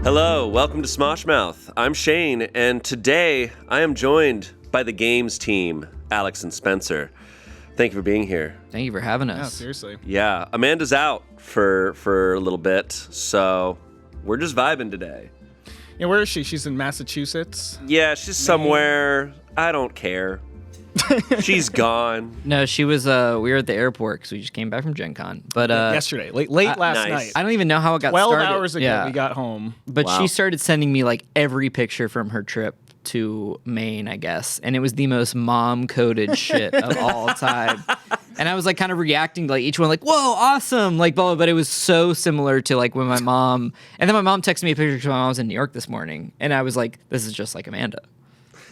Hello, welcome to Smosh Mouth. I'm Shayne, and today I am joined by the games team, Alex and Spencer. Thank you for being here. Thank you for having us. Yeah, seriously. Yeah, Amanda's out for a little bit, so we're just vibing today. Yeah, where is she? She's in Massachusetts. Yeah, she's somewhere. I don't care. She's gone. No, she was. We were at the airport because we just came back from Gen Con. But yesterday, late last nice. night. I don't even know how it got 12 started. hours ago, we got home. But Wow. she started sending me like every picture from her trip to Maine, I guess, and it was the most mom-coded shit of all time. And I was like kind of reacting to like each one, like, "Whoa, awesome!" Like, blah, blah. But it was so similar to like when my mom. And then my mom texted me a picture because my mom was in New York this morning, and I was like, "This is just like Amanda."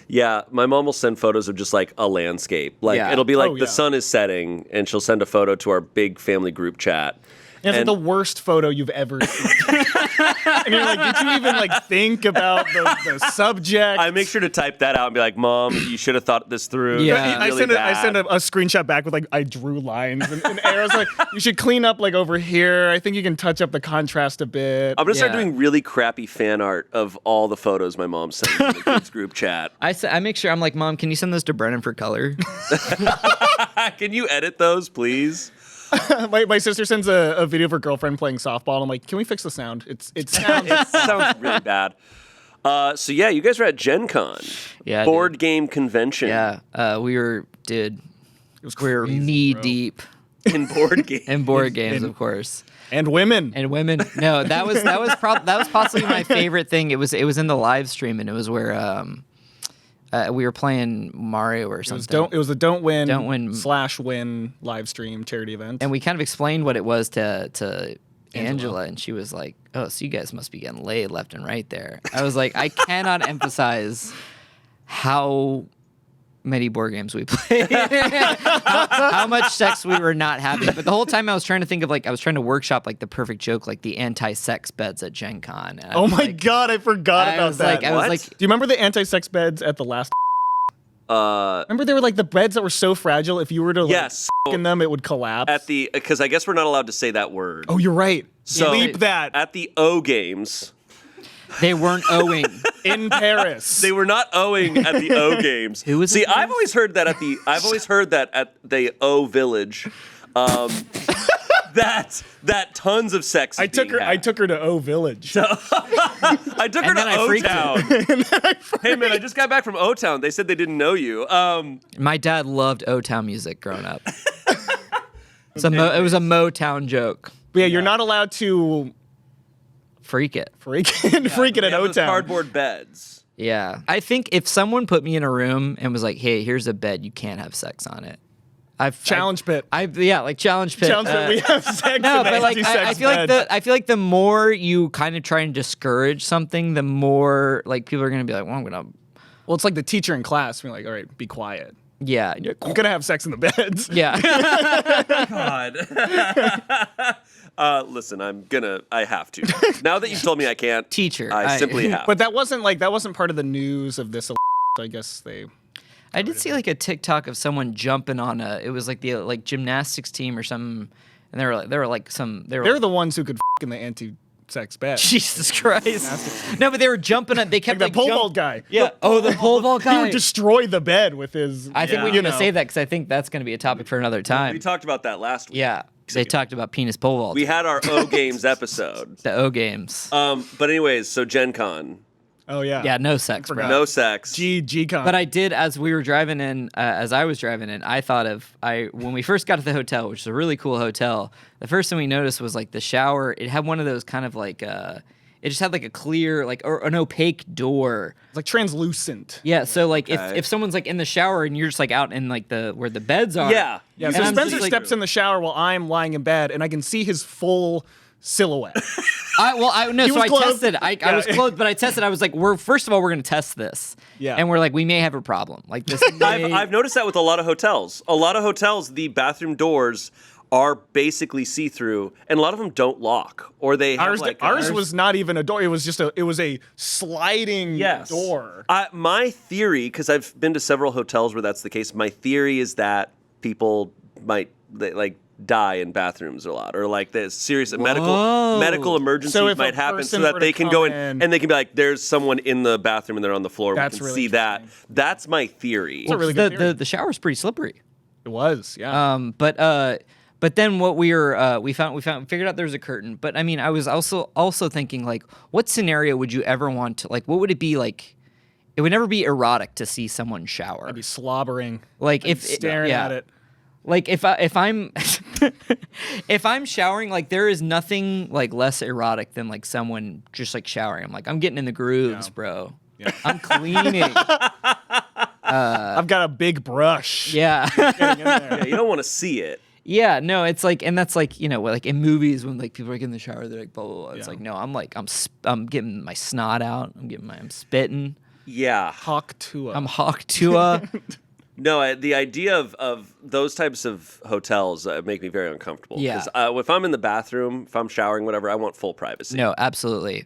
Yeah, my mom will send photos of just like a landscape. Like Yeah. it'll be like Oh, the yeah. sun is setting, and she'll send a photo to our big family group chat. It's like And- the worst photo you've ever seen. And you're like, did you even like think about the subject? I make sure to type that out and be like, "Mom, you should have thought this through." Yeah. This is I really send bad." a screenshot back with like I drew lines and arrows. Like you should clean up like over here. I think you can touch up the contrast a bit. I'm gonna start Yeah. doing really crappy fan art of all the photos my mom sends in the kids group chat. I make sure I'm like, "Mom, can you send those to Brennan for color?" Can you edit those, please? My sister sends a video of her girlfriend playing softball. I'm like, can we fix the sound? It sounds. It sounds really bad. So yeah, you guys were at Gen Con, Yeah, board game convention. Yeah, we were It was we were crazy, knee bro. deep in board games. in board games, of course. And women. And women. No, that was possibly my favorite thing. It was in the live stream, and it was where we were playing Mario or something. It was a don't win /win live stream charity event. And we kind of explained what it was to Angela, and she was like, "Oh, so you guys must be getting laid left and right there." I was like, I cannot emphasize how many board games we played, how much sex we were not having. But the whole time I was trying to think of I was trying to workshop like the perfect joke, like the anti-sex beds at Gen Con. And I oh was my like- god, I forgot I about was that. like, I was What? like, Do you remember the anti-sex beds at the last? Uh, Remember they were like the beds that were so fragile. If you were to like, yes, in them, it would collapse. because I guess we're not allowed to say that word. Oh, you're right. So- Bleep that. At the O Games, they weren't owing. In Paris. they were not owing at the O Games. Who was See, it? I've always heard that at the O Village. That tons of sex. Is I took being her. I had. took her to O Village. I took her And to then I O freaked Town. Hey man, I just got back from O Town. They said they didn't know you. My dad loved O-Town music growing up. It was a Motown joke. But yeah, you're not allowed to Freak it. freak it they at have O those Town. cardboard beds. Yeah. I think if someone put me in a room and was like, "Hey, here's a bed, you can't have sex on it." Challenge pit. Like challenge pit. Challenge pit. We have sex. No, in but like anti-sex I feel beds. like the more you kind of try and discourage something, the more like people are gonna be like, "Well, I'm gonna." Well, it's like the teacher in class being like, "All right, be quiet. Yeah. You're gonna have sex in the beds." Yeah. God. Listen, I have to. Now that you've told me I can't, Teacher, I simply have. But that wasn't part of the news of this. I guess they. I did see like a TikTok of someone jumping on it was like the gymnastics team or something, and They're the ones who could in the anti-sex bed. Jesus Christ. No, but they were jumping on. They kept Like the pole jump- vault guy. Yeah. Oh, the pole vault He guy. would destroy the bed with his. I think Yeah. we're you gonna know. say that because I think that's gonna be a topic for another time. We talked about that last week. Yeah. They talked about penis pole vault. We had our O Games episode. The O games. But anyways, so Gen Con, Oh yeah. Yeah, no sex, bro. no sex. G-Con. But I did, as we were driving in, as I was driving in, I thought when we first got to the hotel, which is a really cool hotel, the first thing we noticed was like the shower. It had one of those kind of like, it just had like a clear, like, or an opaque door. It's like translucent. Yeah, so like Okay. if someone's like in the shower and you're just like out in like where the beds are. Yeah. Yeah. And So I'm just, Spencer like- steps in the shower while I'm lying in bed, and I can see his full silhouette. So was I clothed. tested. I was clothed, but I tested. I was like, first of all, we're gonna test this. Yeah. And we're like, we may have a problem. Like this. I've noticed that with a lot of hotels. A lot of hotels, the bathroom doors are basically see-through, and a lot of them don't lock, or they have Ours was not even a door. It was just a sliding Yes. door. My theory, because I've been to several hotels where that's the case, my theory is that people might they like die in bathrooms a lot, or like there's serious medical emergencies So if a might happen, so person that were they to can go come in in- and they can be like, there's someone in the bathroom and they're on the floor. That's we can really see that. That's my theory. That's a really good theory. The shower's pretty slippery. It was, yeah. But then what we figured out there's a curtain. But I mean, I was also thinking like, what scenario would you ever want to like? What would it be like? It would never be erotic to see someone shower. I'd be slobbering. Like I'd if be staring at it. Like if I'm if I'm showering, like there is nothing like less erotic than like someone just like showering. I'm like, I'm getting in the grooves, bro. Yeah. I'm cleaning. I've got a big brush. Yeah. Getting in there. Yeah, you don't want to see it. Yeah, no, it's like, and that's like, you know, like in movies when like people are in the shower, they're like, blah, blah, blah. It's like, no, I'm getting my snot out. I'm spitting. Yeah. Hawk Tua. I'm Hawk Tua. No, the idea of those types of hotels make me very uncomfortable. Yeah. Because if I'm in the bathroom, if I'm showering, whatever, I want full privacy. No, absolutely.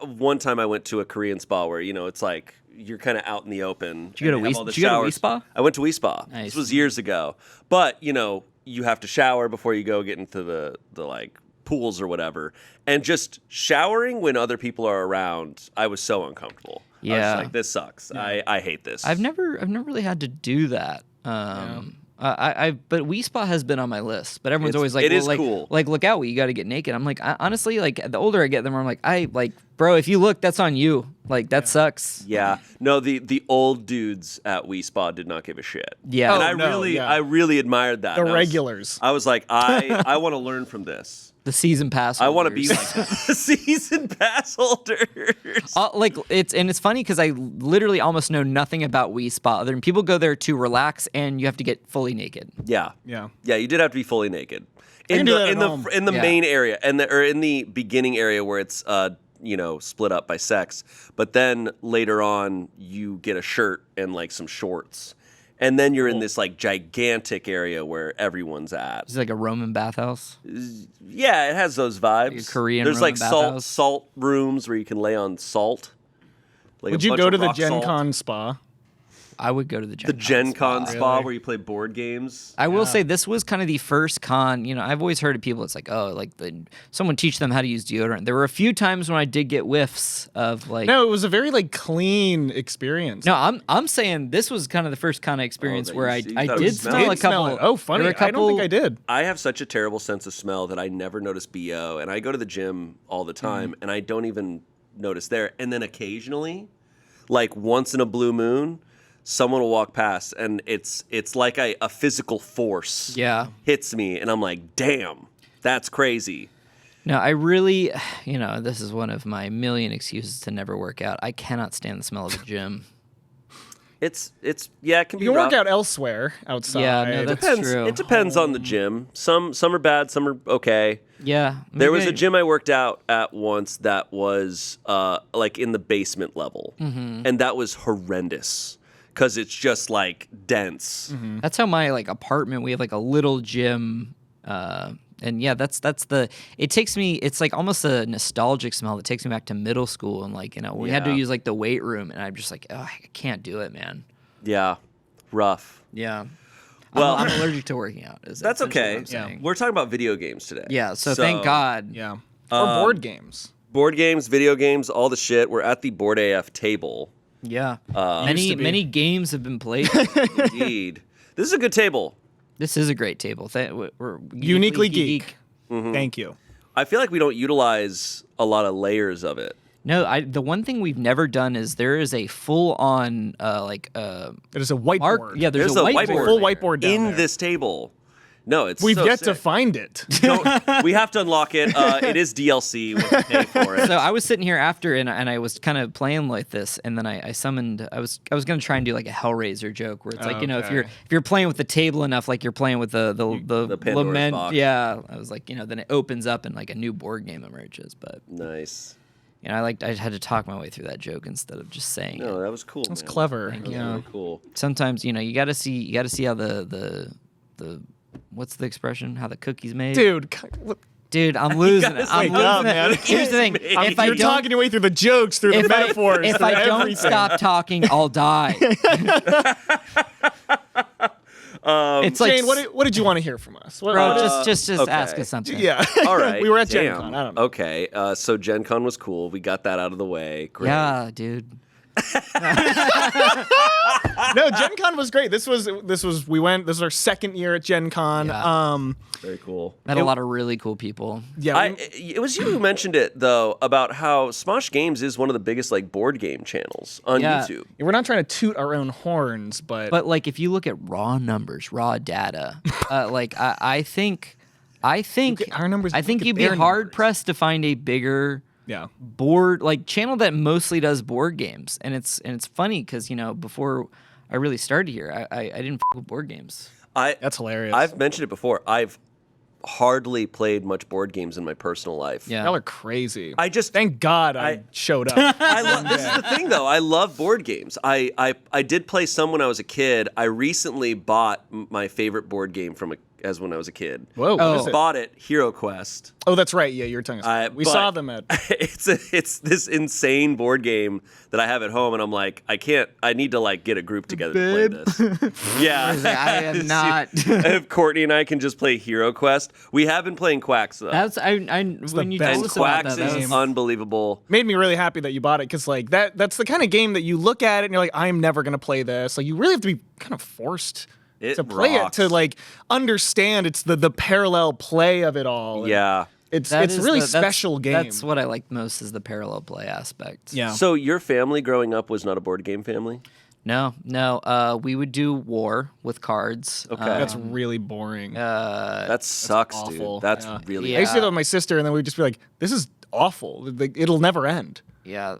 One time I went to a Korean spa where, you know, it's like you're kind of out in the open. Did you go to WeSpa? I went to WeSpa. Nice. This was years ago. But, you know, you have to shower before you go get into the like pools or whatever. And just showering when other people are around, I was so uncomfortable. I was Yeah. just like, this sucks. Yeah. I hate this. I've never really had to do that. But WeSpa has been on my list, but everyone's always like, it is like, cool. Like, look out, you got to get naked. I'm like, honestly, like the older I get, the more I'm like, bro, if you look, that's on you. Like that sucks. Yeah. No, the old dudes at WeSpa did not give a shit. Yeah. And Oh, I really admired that. The And regulars. I was like, I want to learn from this. The season pass. I want to be holders. like the season pass holders. Like it's funny because I literally almost know nothing about WeSpa other than people go there to relax and you have to get fully naked. Yeah. Yeah. Yeah, you did have to be fully naked. can do that at the home. in the Yeah. main area or in the beginning area where it's you know, split up by sex, but then later on you get a shirt and like some shorts. And then you're in this like gigantic area where everyone's at. It's like a Roman bathhouse. Yeah, it has those vibes. Like a Korean There's like Roman bathhouse? salt rooms where you can lay on salt. Like Would a you bunch go of to the rock Gen salt. Con spa? I would go to the Gen The Gen Con spa Really? where you play board games. I will say this was kind of the first con. You know, I've always heard of people. It's like, oh, like someone teach them how to use deodorant. There were a few times when I did get whiffs of like. No, it was a very like clean experience. No, I'm saying this was kind of the first kind of experience that where I you thought it did was smell a Did smell couple. it. Oh, funny. there were a I don't think I couple- did. I have such a terrible sense of smell that I never notice BO, and I go to the gym all the time, and I don't even notice there. And then occasionally, like once in a blue moon, someone will walk past, and it's like a physical force Yeah. hits me, and I'm like, damn, that's crazy. No, I really, you know, this is one of my million excuses to never work out. I cannot stand the smell of the gym. It can be You can rough. work out elsewhere outside. Yeah, no, that's Depends. true. It depends on the gym. Some are bad, some are okay. Yeah. There was a maybe- gym I worked out at once that was like in the basement level, and that was horrendous because it's just like dense. That's how my like apartment. We have like a little gym, and yeah, that's the. It takes me. It's like almost a nostalgic smell that takes me back to middle school, and like, you know, we had to Yeah. use like the weight room, and I'm just like, oh, I can't do it, man. Yeah, rough. Yeah. Well, I'm allergic to working out. Is That's essentially okay. what I'm saying. We're talking about video games today. Yeah. So thank God. Yeah. Or board games. Board games, video games, all the shit. We're at the Board AF table. Yeah. Used to be. Many games have been played. Indeed. This is a good table. This is a great table. We're Uniquely geek. Thank you. I feel like we don't utilize a lot of layers of it. No, the one thing we've never done is there is a full-on It is a whiteboard. Yeah, there's a whiteboard. Full there. whiteboard down in there. this table. No, it's We've so yet to sick. find it. We have to unlock it. It is DLC. We have to pay for it. So I was sitting here after, and I was kind of playing like this, and then I summoned. I was gonna try and do like a Hellraiser joke, where it's like, you know, if Okay. you're playing with the table enough, like you're playing with the Pandora's lament. box. Yeah, I was like, you know, then it opens up and like a new board game emerges. But Nice. you know, I had to talk my way through that joke instead of just saying No, it. that was cool. That's man. clever. That was Yeah. really cool. Sometimes, you know, you got to see how the what's the expression? How the cookie's made. Dude, I'm losing it. I'm wake up, losing man. it. Here's the thing: if I You're don't, talking your way through the jokes, through the metaphors, if through I don't everything. stop talking, I'll die. It's like Shayne, what did you want to hear from us? bro, just okay. ask us something. Yeah. All right. We were at Gen damn. Con. I don't know. Okay. So Gen Con was cool. We got that out of the way. Great. Yeah, dude. No, Gen Con was great. This was our second year at Gen Con. Yeah. Very cool. Met a lot of really cool people. Yeah. It was you who mentioned it though about how Smosh Games is one of the biggest like board game channels on YouTube. We're not trying to toot our own horns, but like if you look at raw numbers, raw data, like I think our numbers. I think you'd be hard pressed to find a bigger board like channel that mostly does board games, and it's funny because before I really started here, I didn't with board games. That's hilarious. I've mentioned it before. I've hardly played much board games in my personal life. Yeah, y'all are crazy. Thank God I showed up. This is the thing though. I love board games. I did play some when I was a kid. I recently bought my favorite board game as when I was a kid. Whoa! What is it? Bought it, Hero Quest. Oh, that's right. Yeah, you were telling us. We saw them at. It's this insane board game that I have at home, and I'm like, I need to like get a group together to play this. Yeah, I am not. If Kortney and I can just play Hero Quest, we have been playing Quacks though. That's when you best. told us about Quacks that. is unbelievable. Made me really happy that you bought it because like that's the kind of game that you look at it and you're like, I'm never gonna play this. Like you really have to be kind of forced to play rocks. it to like understand it's the parallel play of it all. And Yeah. it's really special game. That's what I like most is the parallel play aspect. Yeah. So your family growing up was not a board game family? No. We would do war with cards. Okay. That's really boring. That sucks, awful. dude. That's Yeah. really I used to do that with my sister, and then we'd just be like, "This is awful. Like, it'll never end." Yeah.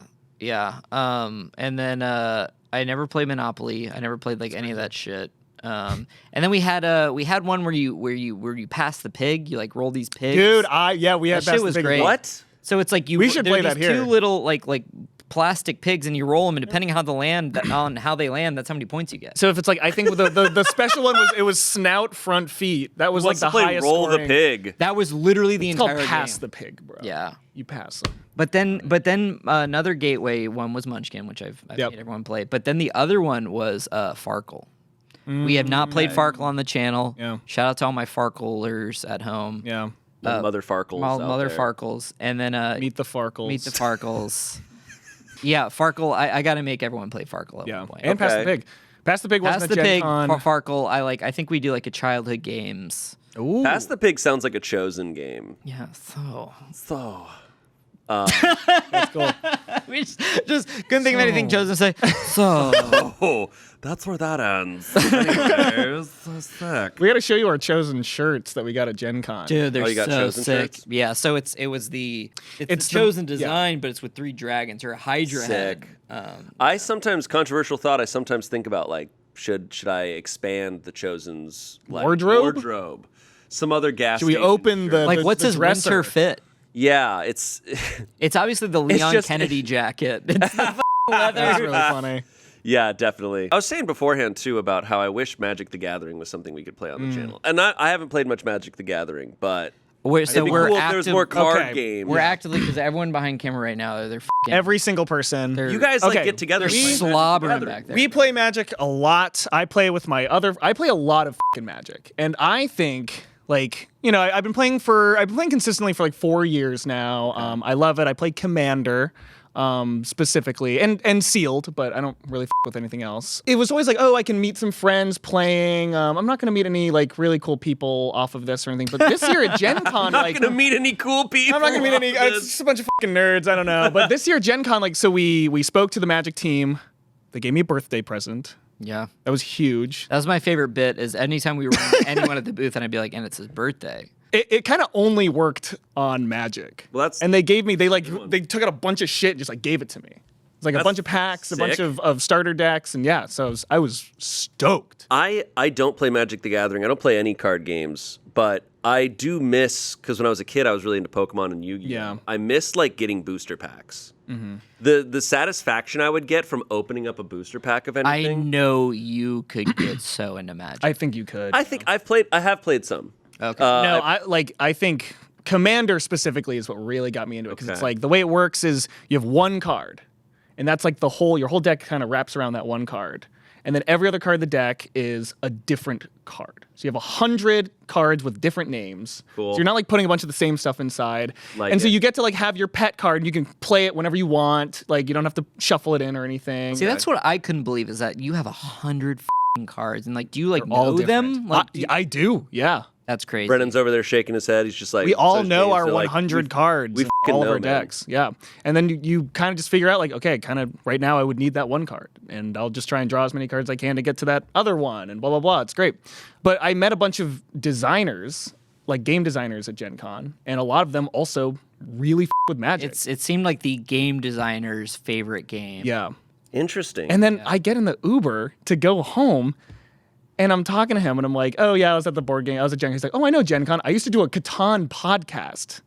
And then I never played Monopoly. I never played like any of that shit. And then we had one where you pass the pig. You like roll these pigs. Dude, we had That shit was great. What? So it's like We should play that these here. two little like plastic pigs, and you roll them, and depending on how they land, that's how many points you get. So if it's like, I think the special one was snout, front, feet. That was Wants like to the play highest Roll scoring. the Pig. That was literally the It's entire called Pass game. the Pig, bro. Yeah. You pass them. But then another gateway one was Munchkin, which I've made everyone play. But then the other one was Farkle. We have not played Farkle on the channel. Yeah. Shout out to all my Farklers at home. Yeah. Mother Farkles. Mother there. Farkles. And then Meet the Farkles. Meet the Farkles. Yeah, Farkle. I got to make everyone play Farkle at one point. And Pass the Okay. Pig. Pass the Pig Pass wasn't the a Gen Pig, Con. Farkle. I think we do like a childhood games. Ooh. Pass the Pig sounds like a Chosen game. Yeah, so So. That's cool. we just couldn't think of anything chosen to say. So Oh, that's where that ends. Anyways, so sick. We got to show you our chosen shirts that we got at Gen Con. dude, they're you got so Chosen sick. shirts? Yeah, so it's the It's the- chosen yeah. design, but it's with 3 dragons or a Hydra Sick. head. I sometimes I sometimes think about like should I expand the Chosen's like, Wardrobe? Some other gas. Should we station open shirt. the Like, what's his dresser? winter fit? Yeah, it's It's obviously the It's Leon just- Kennedy jacket. It's the f- leather. That's really funny. yeah, definitely. I was saying beforehand too about how I wish Magic the Gathering was something we could play on the channel, and I haven't played much Magic the Gathering, but We're it'd be we're cool if there was more card Okay. games. We're actively because everyone behind camera right now they're f***ing, Every single person. they're, You guys like Okay, get together. they're and play Magic the slobbering Gathering. back there. We play Magic a lot. I play a lot of fucking Magic. And I think like, I've been playing consistently for like 4 years now. I love it. I play Commander specifically and Sealed, but I don't really with anything else. It was always like, I can meet some friends playing. I'm not going to meet any like really cool people off of this or anything. But this year at Gen Con, I'm not like, gonna meet any cool people. I'm not gonna meet any. off It's this. just a bunch of fucking nerds. I don't know. But this year, Gen Con, like, so we spoke to the Magic team. They gave me a birthday present. Yeah. That was huge. That was my favorite bit is anytime we were anyone at the booth and I'd be like, and it's his birthday. It kind of only worked on Magic. Well, that's- and they took out a bunch of shit and just like gave it to me. It's like a That's bunch of packs, a bunch sick. of starter decks, and yeah. So I was stoked. I don't play Magic the Gathering. I don't play any card games, but I do miss because when I was a kid, I was really into Pokemon and Yu-Gi-Oh. Yeah. I miss like getting booster packs. The satisfaction I would get from opening up a booster pack of I anything. know you could get so into Magic. I think you could. I think I have played some. Okay. No, I think Commander specifically is what really got me into it because it's Okay. like the way it works is you have one card, and that's like your whole deck kind of wraps around that one card, and then every other card in the deck is a different card. So you have 100 cards with different names. Cool. So you're not like putting a bunch of the same stuff inside. Like and so it. you get to like have your pet card and you can play it whenever you want. Like you don't have to shuffle it in or anything. See, that's what I couldn't believe is that you have 100 cards and like, do you like all know different. them? Like, I do, yeah. that's crazy. Brennan's over there shaking his head. He's just like, We all so know Shayne's our like, 100 cards we in fucking all of know, our man. decks. Yeah. And then you kind of just figure out like, okay, kind of right now I would need that one card. And I'll just try and draw as many cards as I can to get to that other one and blah, blah, blah. It's great. But I met a bunch of designers, like game designers at Gen Con, and a lot of them also really with Magic. It seemed like the game designer's favorite game. Yeah. Interesting. And then I get in the Uber to go home, and I'm talking to him, and I'm like, oh, yeah, I was at the board game. I was at Gen Con. He's like, oh, I know Gen Con. I used to do a Catan podcast.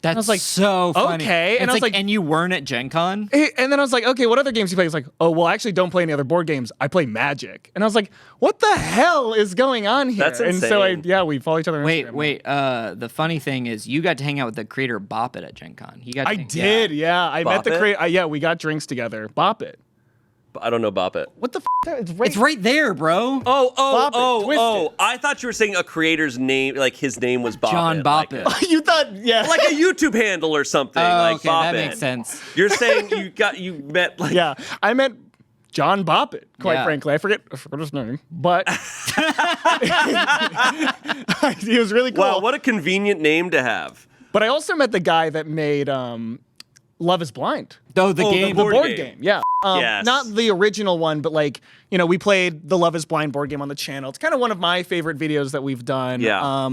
That's was like, so funny. okay. It's And I was like, and you weren't at Gen Con? And then I was like, okay, what other games do you play? He's like, oh, well, I actually don't play any other board games. I play Magic. And I was like, what the hell is going on here? That's And so insane. we follow each other on Instagram. Wait. The funny thing is, you got to hang out with the creator Bop It at Gen Con. He got. To I hang- did, yeah. I met the Bop It? creator. Yeah, we got drinks together. Bop It. I don't know Bop It. What the f? It's right. It's right there, bro. Oh! I thought you were saying a creator's name, like his name was Bop John It, Bop like It. You thought, yeah. like a YouTube handle or something. Oh, like okay, Bop that It. makes sense. You're saying you met like Yeah, I met John Bop It, quite Yeah. frankly. I forget his name, but he was really cool. wow, what a convenient name to have. But I also met the guy that made Love is Blind. Oh, the game. The board game. game, yeah. Yes. Not the original one, but like, we played the Love is Blind board game on the channel. It's kind of one of my favorite videos that we've done. Yeah.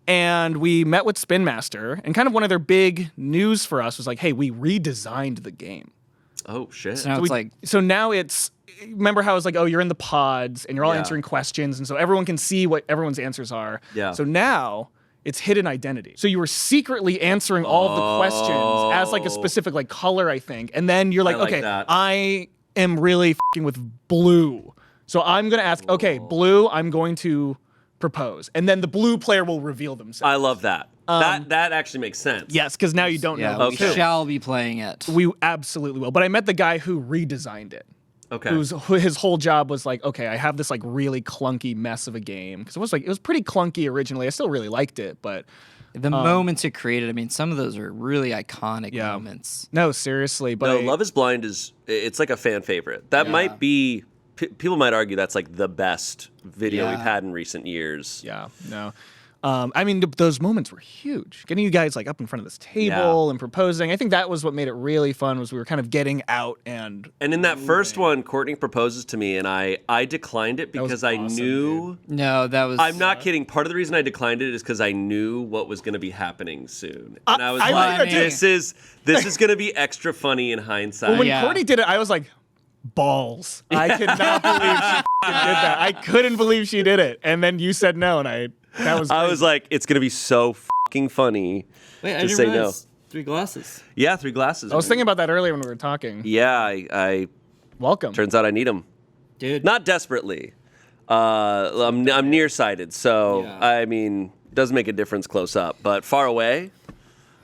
And we met with Spin Master, and kind of one of their big news for us was like, hey, we redesigned the game. Oh shit. So now it's like, So now it's, remember how it's like, oh, you're in the pods and you're all Yeah. answering questions, and so everyone can see what everyone's answers are. Yeah. So now it's hidden identity. So you were secretly answering all of the questions as like a specific like color, I think, and then you're like, like okay, that. I am really f***ing with blue, so I'm gonna ask, okay, blue, I'm going to propose, and then the blue player will reveal themselves. I love that. That actually makes sense. Yes, because now you don't yeah, know. we Okay. shall be playing it. We absolutely will. But I met the guy who redesigned it. Okay. Who his whole job was like, okay, I have this like really clunky mess of a game, because it was pretty clunky originally. I still really liked it, but The moments it created, I mean, some of those are really iconic Yeah. moments. no, seriously. But No, Love is Blind it's like a fan favorite. That might be people might argue that's like the best video Yeah. we've had in recent years. yeah, no. I mean, those moments were huge. Getting you guys like up in front of this table and proposing. I think that was what made it really fun. Was we were kind of getting out and And in that first one, Kortney proposes to me, and I declined it was because I awesome, knew. No, that was. I'm not kidding. Part of the reason I declined it is because I knew what was going to be happening soon, and I was I like, remember too. "This is going to be extra funny in hindsight." Well, when Yeah. Courtney did it, I was like, balls. I could not believe she did that. I couldn't believe she did it. And then you said no, and that was I crazy. was like, "It's going to be so fucking funny." Wait, I to didn't say realize 3 glasses. Yeah, 3 glasses. I was thinking about that earlier when we were talking. Yeah, I Welcome. turns out I need them. Dude. Not desperately. I'm nearsighted, so Yeah. I mean, doesn't make a difference close up, but far away.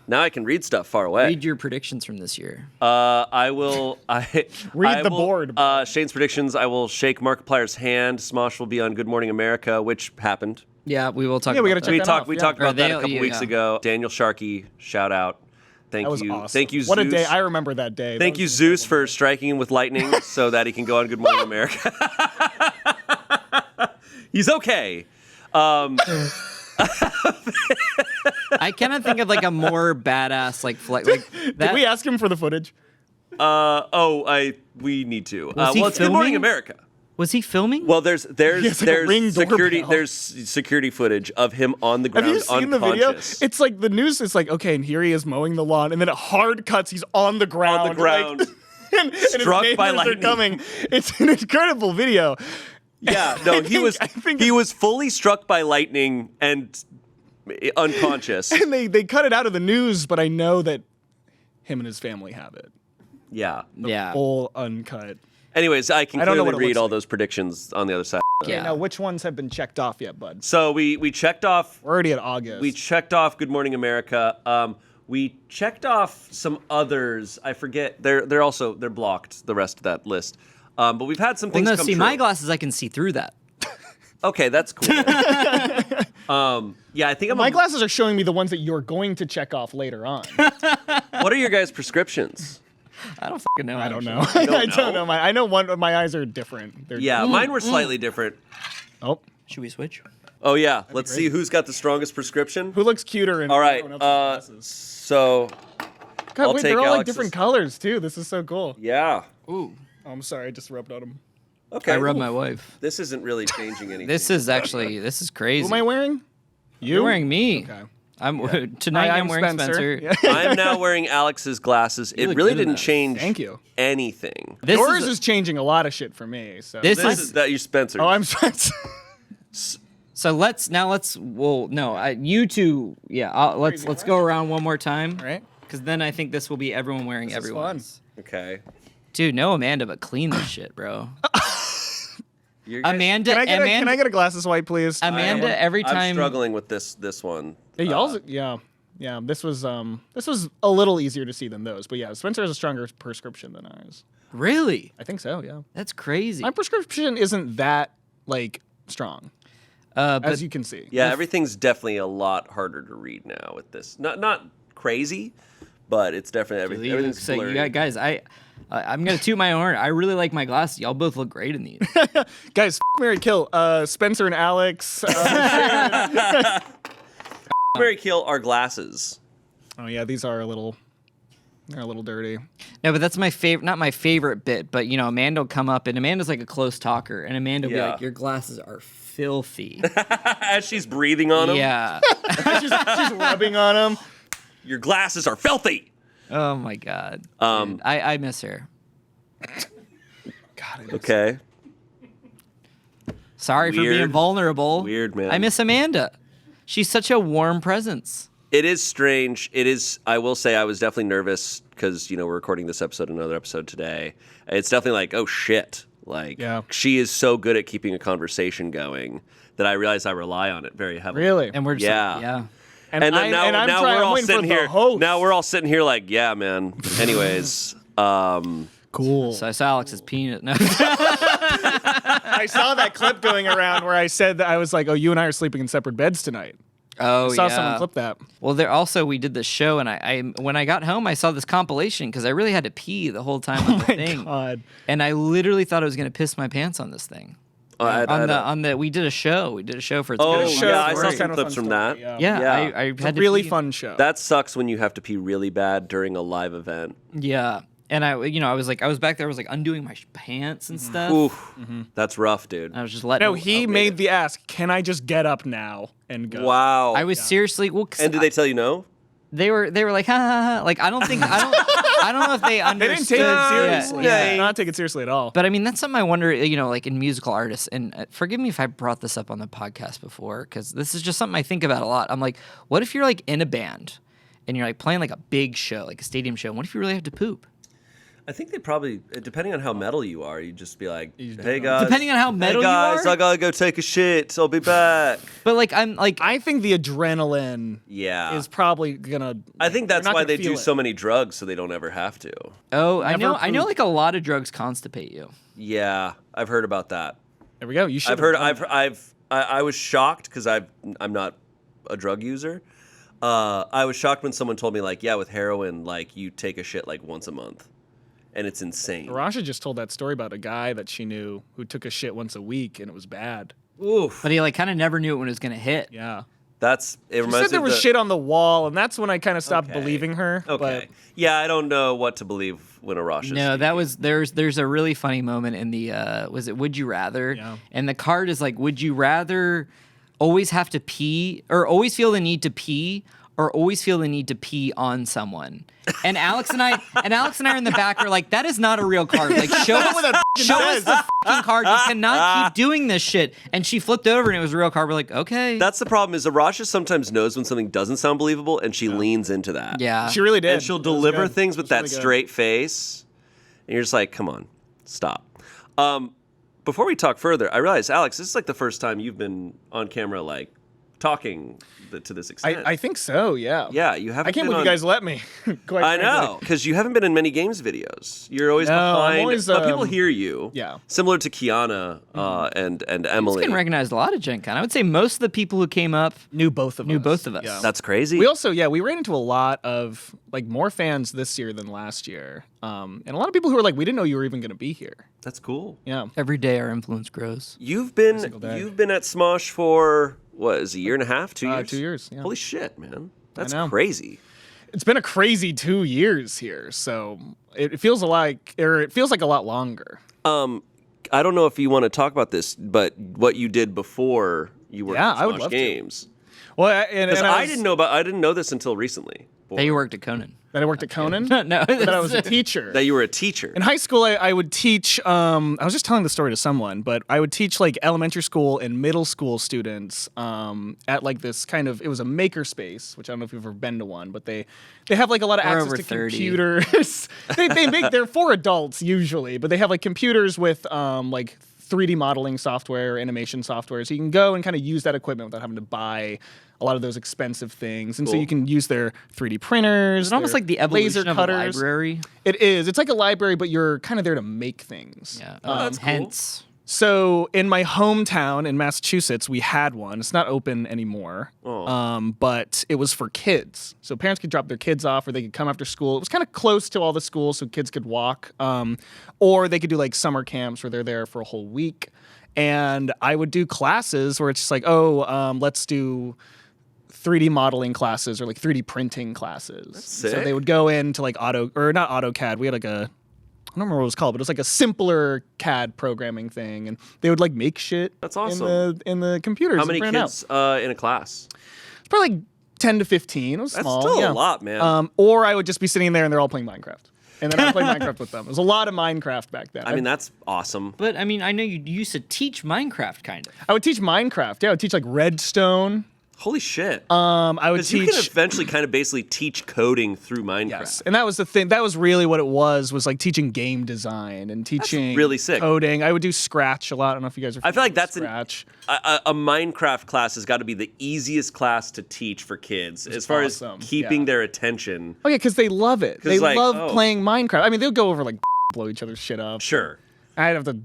Now I can read stuff far away. Read your predictions from this year. I will. Read the board. Shayne's predictions. I will shake Markiplier's hand. Smosh will be on Good Morning America, which happened. Yeah, we will talk Yeah, we about gotta that. check that off, We yeah. talked Or about that a they'll- couple yeah, weeks yeah. ago. Daniel Sharkey, shout out. Thank That was you. awesome. Thank you, What a Zeus. day. I remember that day. Thank That you, was Zeus, for striking him with lightning so that he can go on Good Morning America. He's okay. I cannot think of like a more badass like Did that. we ask him for the footage? We need to. Was he Well, it's Good Morning filming? America. Was he filming? Well, there's has, like, a Ring security doorbell. there's security footage of him on the Have ground you seen the video? unconscious. It's like the news is like, okay, and here he is mowing the lawn, and then it hard cuts. He's on the ground. on the ground. Like, and his Struck by neighbors are lightning. coming. It's an incredible video. Yeah, no, I think he was fully struck by lightning and unconscious. And they cut it out of the news, but I know that him and his family have it. Yeah. yeah. Full uncut. Anyways, I can I don't know clearly what it read looks all like. those predictions on the other side. Yeah. Now, which ones have been checked off yet, bud? So we checked off We're already at August. we checked off Good Morning America. We checked off some others. I forget. They're blocked. The rest of that list. But we've had some Well, things no, come see, true. my glasses, I can see through that. Okay, that's cool. Yeah, I think My glasses are showing me the ones that you're going to check off later on. What are your guys' prescriptions? I don't fucking know. I don't know. don't I don't know? know. I know my eyes are different. They're Yeah, mine were slightly different. Oh, Should we switch? Oh yeah, let's see who's got the strongest prescription. who looks cuter in All right, everyone else's glasses? so God, I'll wait, take they're all like Alex's. different colors too. This is so cool. yeah, Ooh. Oh, I'm sorry, I just rubbed on them. okay. I rubbed my wife. This isn't really changing anything. This is crazy. Who am I wearing? You? You're wearing me. Okay. Tonight Hi, I'm wearing Spencer. Yeah. I'm now wearing Alex's glasses. It look really good in didn't those. change Thank you. anything. This Yours is, is changing a lot of shit for me. So This This is that you Spencer. Oh, I'm Spencer. so you two, yeah, let's go around one more time. Right? Because then I think this will be everyone wearing This is everyone's. Okay. Dude, no Amanda, but clean this shit, bro. Your guys- Amanda, Can I Amanda, get a glasses white, please? Amanda, every I'm time. struggling with this one. Yeah, y'all's yeah. This was a little easier to see than those, but yeah, Spencer has a stronger prescription than ours. Really? I think so. Yeah, That's crazy. my prescription isn't that like strong, But as you can see. Yeah, everything's definitely a lot harder to read now with this. Not crazy, but it's definitely everything's so blurry. you got, guys, I'm gonna toot my own horn. I really like my glasses. Y'all both look great in these. Guys, Mary Kill, Spencer and Alex. Mary Kill our glasses. Oh yeah, these are they're a little dirty. No, but that's my favorite. Not my favorite bit, but Amanda will come up, and Amanda's like a close talker, and Amanda will be Yeah. like, "Your glasses are filthy." As she's breathing on them. Yeah. she's rubbing on them. Your glasses are filthy. Oh my god. Dude, I miss her. God, Okay. Sorry for being Weird. vulnerable. Weird, man. I miss Amanda. She's such a warm presence. It is strange. It is. I will say I was definitely nervous because we're recording this episode, another episode today. It's definitely like, oh shit, like Yeah. she is so good at keeping a conversation going that I realize I rely on it very heavily. really. And we're just Yeah. like, yeah. And then I'm now trying- we're I'm all waiting for sitting the here. host. Now we're all sitting here like, yeah, man. Anyways, Cool. So I saw Alex's peanut. No. I saw that clip going around where I said that I was like, "Oh, you and I are sleeping in separate beds tonight." Oh, I saw yeah. someone clip that. Well, we did this show, and I when I got home, I saw this compilation because I really had to pee the whole time on the thing, God. and I literally thought I was gonna piss my pants on this thing. We did a show. We did a show for. It's Oh, Good Show yeah, I for saw it. some Kind of a clips fun from story, that. yeah. Yeah, Yeah. I It's a had to really pee. fun show. That sucks when you have to pee really bad during a live event. Yeah, and I was back there. I was like undoing my pants and stuff. Oof, that's rough, dude. I was just letting. No, he made the ask. Can I just get up now and go? Wow. I was seriously. Well, 'cause And did they tell you no? They were like, ha ha ha. Like I don't know if they They understood. didn't take it seriously. Yeah. They did not take it seriously at all. But I mean, that's something I wonder, like in musical artists, and forgive me if I brought this up on the podcast before, because this is just something I think about a lot. I'm like, what if you're like in a band and you're like playing like a big show, like a stadium show, and what if you really have to poop? I think they probably, depending on how metal you are, you'd just be like, hey guys. Depending on how metal hey you guys, are? I gotta go take a shit. I'll be back. But like, I'm like, I think the adrenaline Yeah. is probably gonna. I think that's you're not why gonna they feel do it. so many drugs so they don't ever have to. oh, I Never know, poop. like a lot of drugs constipate you. Yeah, I've heard about that. There we go. You should. I was shocked because I'm not a drug user. I was shocked when someone told me like, yeah, with heroin, like you take a shit like once a month, and it's insane. Rasha just told that story about a guy that she knew who took a shit once a week and it was bad. Oof. But he like kind of never knew it when it was gonna hit. Yeah. It She reminds said me there of was the- shit on the wall, and that's when I kind of stopped Okay. believing her. Okay. Yeah, I don't know what to believe when Arash is No, that was there's a really funny moment in the was it Would You Rather? Yeah. And the card is like, would you rather always have to pee or always feel the need to pee or always feel the need to pee on someone? And Alex and I are in the back are like, that is not a real card. Like show us the fucking card. You cannot keep doing this shit. And she flipped over and it was a real card. We're like, okay. That's the problem is Arasha sometimes knows when something doesn't sound believable and she leans into that. yeah. She really did. And she'll It was deliver good. things with It that was really good. straight face. And you're just like, come on, stop. Before we talk further, I realize, Alex, this is like the first time you've been on camera like talking to this extent. I think so. Yeah. Yeah, you haven't. I can't been believe you guys let me. Quite I frankly. know, because you haven't been in many games videos. You're always No, I'm behind, always, but people hear you. Yeah. Similar to Kiana and He's Emily. getting recognized a lot at Gen Con. I would say most of the people who came up Knew both of us. Yeah. That's crazy. We also, we ran into a lot of like more fans this year than last year, and a lot of people who were like, "We didn't know you were even going to be here." That's cool. Yeah, every day our influence grows. You've single day. been at Smosh for what is a year and a half, 2 years? 2 years. Yeah. Holy shit, man! That's know. crazy. It's been a crazy 2 years here, so it feels like a lot longer. I don't know if you want to talk about this, but what you did before you worked at I would Smosh love to. Games. Well, Because I didn't know this until recently. That you worked at Conan. that I worked at Conan. No, That I was a teacher. That you were a teacher. In high school, I would teach. I was just telling the story to someone, but I would teach like elementary school and middle school students at like this kind of. It was a maker space, which I don't know if you've ever been to one, but they have like a lot of We're access over to 30. computers. they're for adults usually, but they have like computers with like 3D modeling software, animation software, so you can go and kind of use that equipment without having to buy a lot of those expensive things, and so Cool. you can use their 3D printers. It's almost their like the laser evolution of a cutters. library. It is. It's like a library, but you're kind of there to make things. Yeah. that's cool. Hence. So in my hometown in Massachusetts, we had one. It's not open anymore, but it was for kids. So parents could drop their kids off, or they could come after school. It was kind of close to all the schools, so kids could walk, or they could do like summer camps where they're there for a whole week. And I would do classes where it's just like, let's do 3D modeling classes or like 3D printing classes. So sick. they would go into like not AutoCAD. We had like I don't remember what it was called, but it was like a simpler CAD programming thing, and they would like make shit. That's awesome. in the computers. How and many print it out. kids in a class? It's probably like 10 to 15. It was That's small. still yeah. a lot, man. Or I would just be sitting there and they're all playing Minecraft, and then I play Minecraft with them. It was a lot of Minecraft back then. I mean, that's awesome. But I mean, I know you used to teach Minecraft, kind of. I would teach Minecraft. Yeah, I would teach like Redstone. Holy shit. I would Because you teach. can eventually kind of basically teach coding through Minecraft. Yes, and that was the thing. That was really what it was like teaching game design and teaching really sick. coding. I would do Scratch a lot. I don't know if you guys are. I feel like familiar with that's Scratch. a Minecraft class has got to be the easiest class to teach for kids as far awesome. as keeping Yeah. their attention. Oh yeah, because they love it. They like, love playing Minecraft. I mean, they'll go over like blow each other's shit up. Sure. I'd have to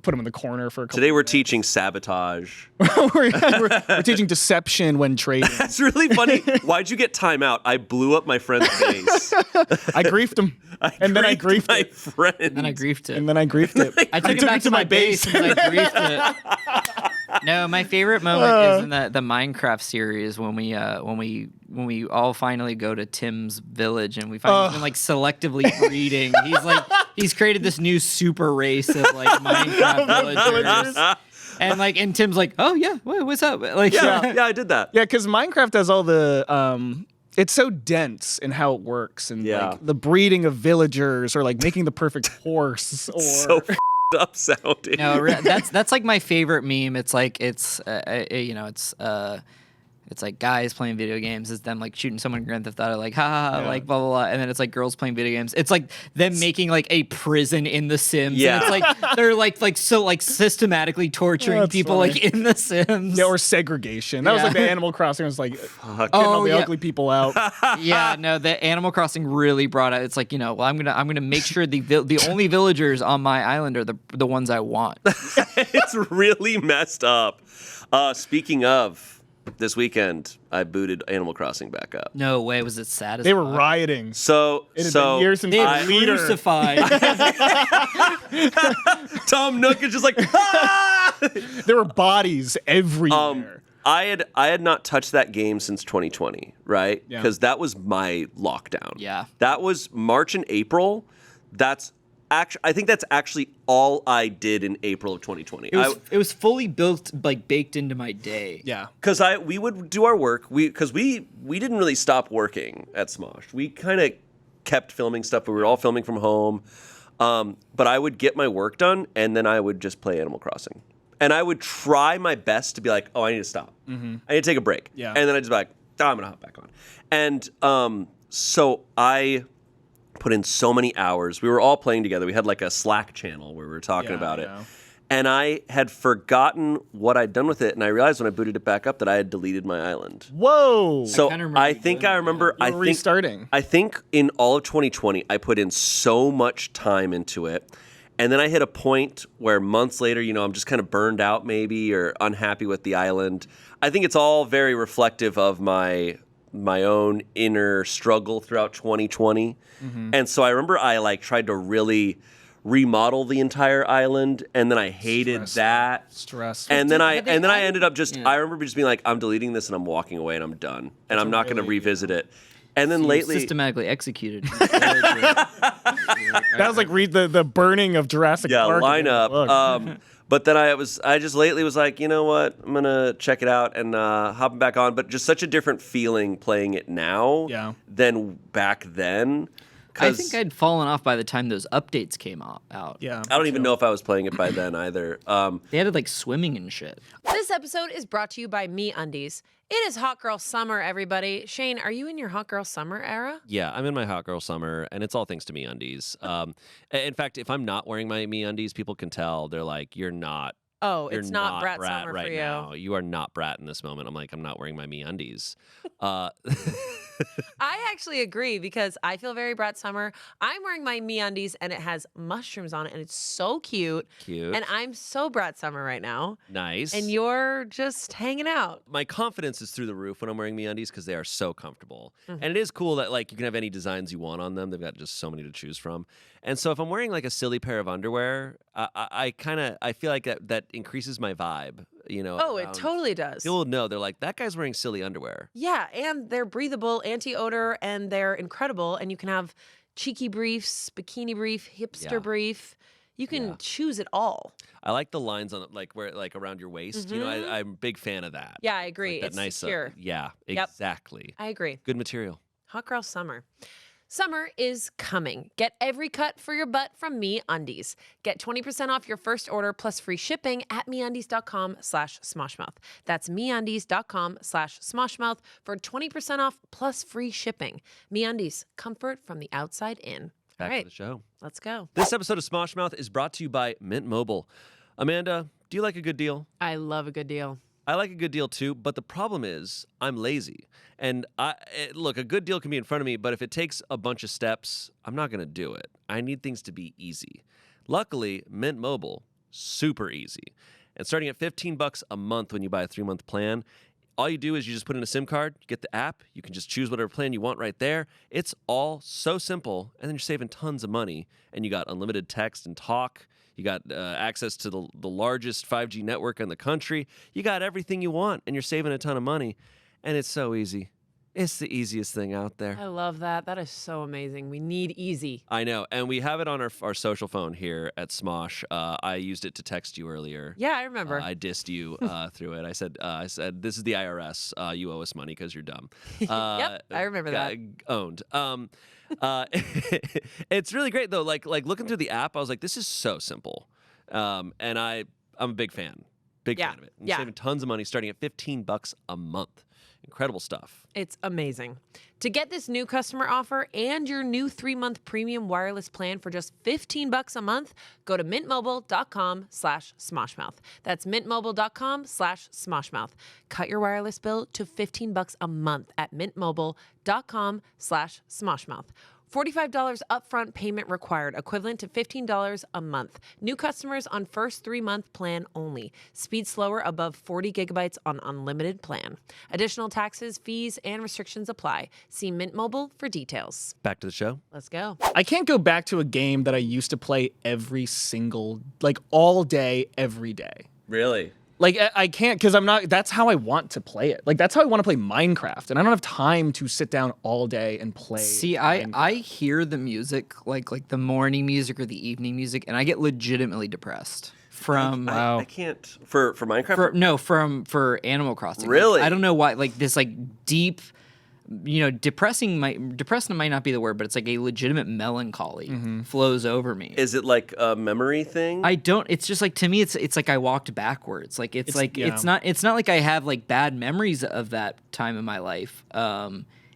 put them in the corner for a couple. Today we're teaching sabotage. we're teaching deception when trading. That's really funny. Why'd you get time out? I blew up my friend's face. I griefed him, and then I griefed my it, friend. And I griefed it. and then I griefed it. I took it back to my base and I griefed it. No, my favorite moment is in the Minecraft series when we all finally go to Tim's village and we find him like selectively breeding. He's created this new super race of like Minecraft villagers. And Tim's like, oh yeah, what's up? Like yeah, I did that. Yeah, because Minecraft has all the. It's so dense in how it works, and Yeah. like the breeding of villagers, or like making the perfect horse, or So up sounding. No, that's like my favorite meme. It's like it's like guys playing video games. It's them like shooting someone in Grand Theft Auto, like ha ha, ha, like blah blah blah. And then it's like girls playing video games. It's like them making like a prison in The Sims. Yeah. And it's like they're like so like systematically torturing That's people funny. like in The Sims. yeah, or segregation. That was like the Animal Crossing. It was like getting all the yeah. ugly people out. Yeah, no, the Animal Crossing really brought out. It's like, well, I'm gonna make sure the only villagers on my island are the ones I want. It's really messed up. Speaking of, this weekend I booted Animal Crossing back up. No way, was it sad? They were rioting. So It had been years since They I leader. crucified. Tom Nook is just like, ah! There were bodies everywhere. I had not touched that game since 2020, right? Yeah. Because that was my lockdown. Yeah. That was March and April. I think that's actually all I did in April of 2020. It was fully built, like baked into my day. Yeah. Because we would do our work. Because we didn't really stop working at Smosh. We kind of kept filming stuff, but we were all filming from home. But I would get my work done, and then I would just play Animal Crossing. And I would try my best to be like, oh, I need to stop. I need to take a break. Yeah. And then I'd just be like, oh, I'm going to hop back on. And so I put in so many hours. We were all playing together. We had like a Slack channel where we were talking about it. Yeah. And I had forgotten what I'd done with it, and I realized when I booted it back up that I had deleted my island. Whoa! So kinda remember I you think doing I that, remember. You were restarting. I think in all of 2020, I put in so much time into it, and then I hit a point where months later, I'm just kind of burned out, maybe, or unhappy with the island. I think it's all very reflective of my own inner struggle throughout 2020, and so I remember I tried to really remodel the entire island, and then I hated that. Stress. And then I But they ended up just yeah. I remember just being like, I'm deleting this and I'm walking away and I'm done. And I'm not going to really- revisit it. And then You lately systematically executed. That was like read the burning of Jurassic Park. line up. Look. But then I just lately was like, you know what? I'm going to check it out and hopping back on, but just such a different feeling playing it now than back then. I think I'd fallen off by the time those updates came out. Yeah. I don't even know if I was playing it by then either. They added like swimming and shit. This episode is brought to you by MeUndies. It is Hot Girl Summer, everybody. Shayne, are you in your Hot Girl Summer era? Yeah, I'm in my hot girl summer, and it's all thanks to MeUndies. In fact, if I'm not wearing my MeUndies, people can tell. They're like, "You're not. Oh, You're it's not brat brat summer right for you. now. You are not brat in this moment." I'm like, "I'm not wearing my MeUndies." I actually agree because I feel very brat summer. I'm wearing my MeUndies and it has mushrooms on it and it's so cute. Cute. And I'm so brat summer right now. Nice. And you're just hanging out. My confidence is through the roof when I'm wearing MeUndies because they are so comfortable. Mm-hmm. And it is cool that you can have any designs you want on them. They've got just so many to choose from. And so if I'm wearing a silly pair of underwear, I feel like that increases my vibe. Oh, it totally does. People know they're like, that guy's wearing silly underwear. Yeah, and they're breathable, anti-odor, and they're incredible. And you can have cheeky briefs, bikini brief, hipster Yeah. brief. You can Yeah. choose it all. I like the lines on where around your waist. I'm a big fan of that. Yeah, I agree. That It's nice secure. yeah, Yep. exactly. I agree. Good material. Hot Girl Summer. Summer is coming. Get every cut for your butt from MeUndies. Get 20% off your first order plus free shipping at MeUndies.com/SmoshMouth. That's MeUndies.com/SmoshMouth for 20% off plus free shipping. MeUndies, comfort from the outside in. Back All right, to the show. let's go. This episode of SmoshMouth is brought to you by Mint Mobile. Amanda, do you like a good deal? I love a good deal. I like a good deal too, but the problem is I'm lazy. And look, a good deal can be in front of me, but if it takes a bunch of steps, I'm not going to do it. I need things to be easy. Luckily, Mint Mobile, super easy. And starting at $15 a month when you buy a 3-month plan, all you do is you just put in a SIM card, you get the app, you can just choose whatever plan you want right there. It's all so simple, and then you're saving tons of money. And you got unlimited text and talk. You got access to the largest 5G network in the country. You got everything you want, and you're saving a ton of money. And it's so easy. It's the easiest thing out there. I love that. That is so amazing. We need easy. I know. And we have it on our social phone here at Smosh. I used it to text you earlier. Yeah, I remember. I dissed you through it. I said, this is the IRS. You owe us money because you're dumb. Yep, I remember that. Owned. It's really great though. Like looking through the app, I was like, this is so simple. And I'm a big fan. Big fan of it. And yeah. saving tons of money starting at $15 a month. Incredible stuff. It's amazing. To get this new customer offer and your new 3-month premium wireless plan for just $15 a month, go to mintmobile.com/smoshmouth. That's mintmobile.com/smoshmouth. Cut your wireless bill to $15 a month at mintmobile.com/smoshmouth. $45 upfront payment required, equivalent to $15 a month. New customers on first 3-month plan only. Speed slower above 40 gigabytes on unlimited plan. Additional taxes, fees, and restrictions apply. See Mint Mobile for details. Back to the show. Let's go. I can't go back to a game that I used to play all day, every day. Really? I can't because that's how I want to play it. That's how I want to play Minecraft. And I don't have time to sit down all day and play. See, Minecraft. I hear the music, like the morning music or the evening music, and I get legitimately depressed from I can't for Minecraft. for Animal Crossing. Really? I don't know why. This deep, depressing might not be the word, but it's like a legitimate melancholy flows over me. Is it like a memory thing? I don't. It's just to me, it's like I walked backwards. It's not like I have bad memories of that time in my life.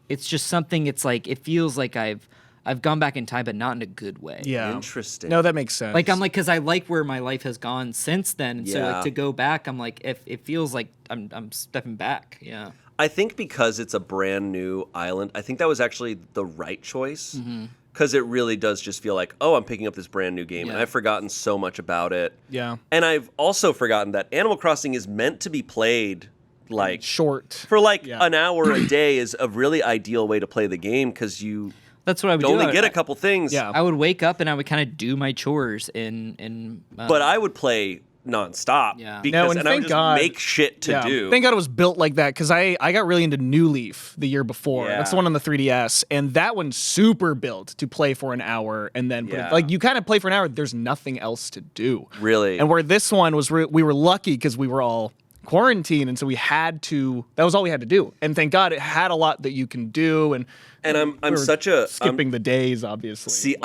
It's just something. It's like it feels like I've I've gone back in time, but not in a good way. Yeah. Interesting. No, that makes sense. Like I'm like, because I like where my life has gone since then, and so Yeah. like to go back, I'm like, if it feels like I'm stepping back. Yeah. I think because it's a brand new island, I think that was actually the right choice. Mm-hmm. Because it really does just feel like, oh, I'm picking up this brand new game, and Yeah. I've forgotten so much about it. Yeah. And I've also forgotten that Animal Crossing is meant to be played like Short. for like Yeah. an hour a day is a really ideal way to play the game because you That's what I would do. only get a couple things. Yeah. I would wake up and I would kind of do my chores in. But I would play nonstop. Yeah. Because No, and and I would thank just God- make shit to do. Thank God it was built like that because I got really into New Leaf the year before. Yeah. That's the one on the 3DS, and that one's super built to play for an hour and then put Yeah. it, like you kind of play for an hour. There's nothing else to do. Really. And where this one was, we were lucky because we were all quarantined, and so we had to. That was all we had to do. And thank God it had a lot that you can do. And I'm we were such a skipping the days, obviously. See,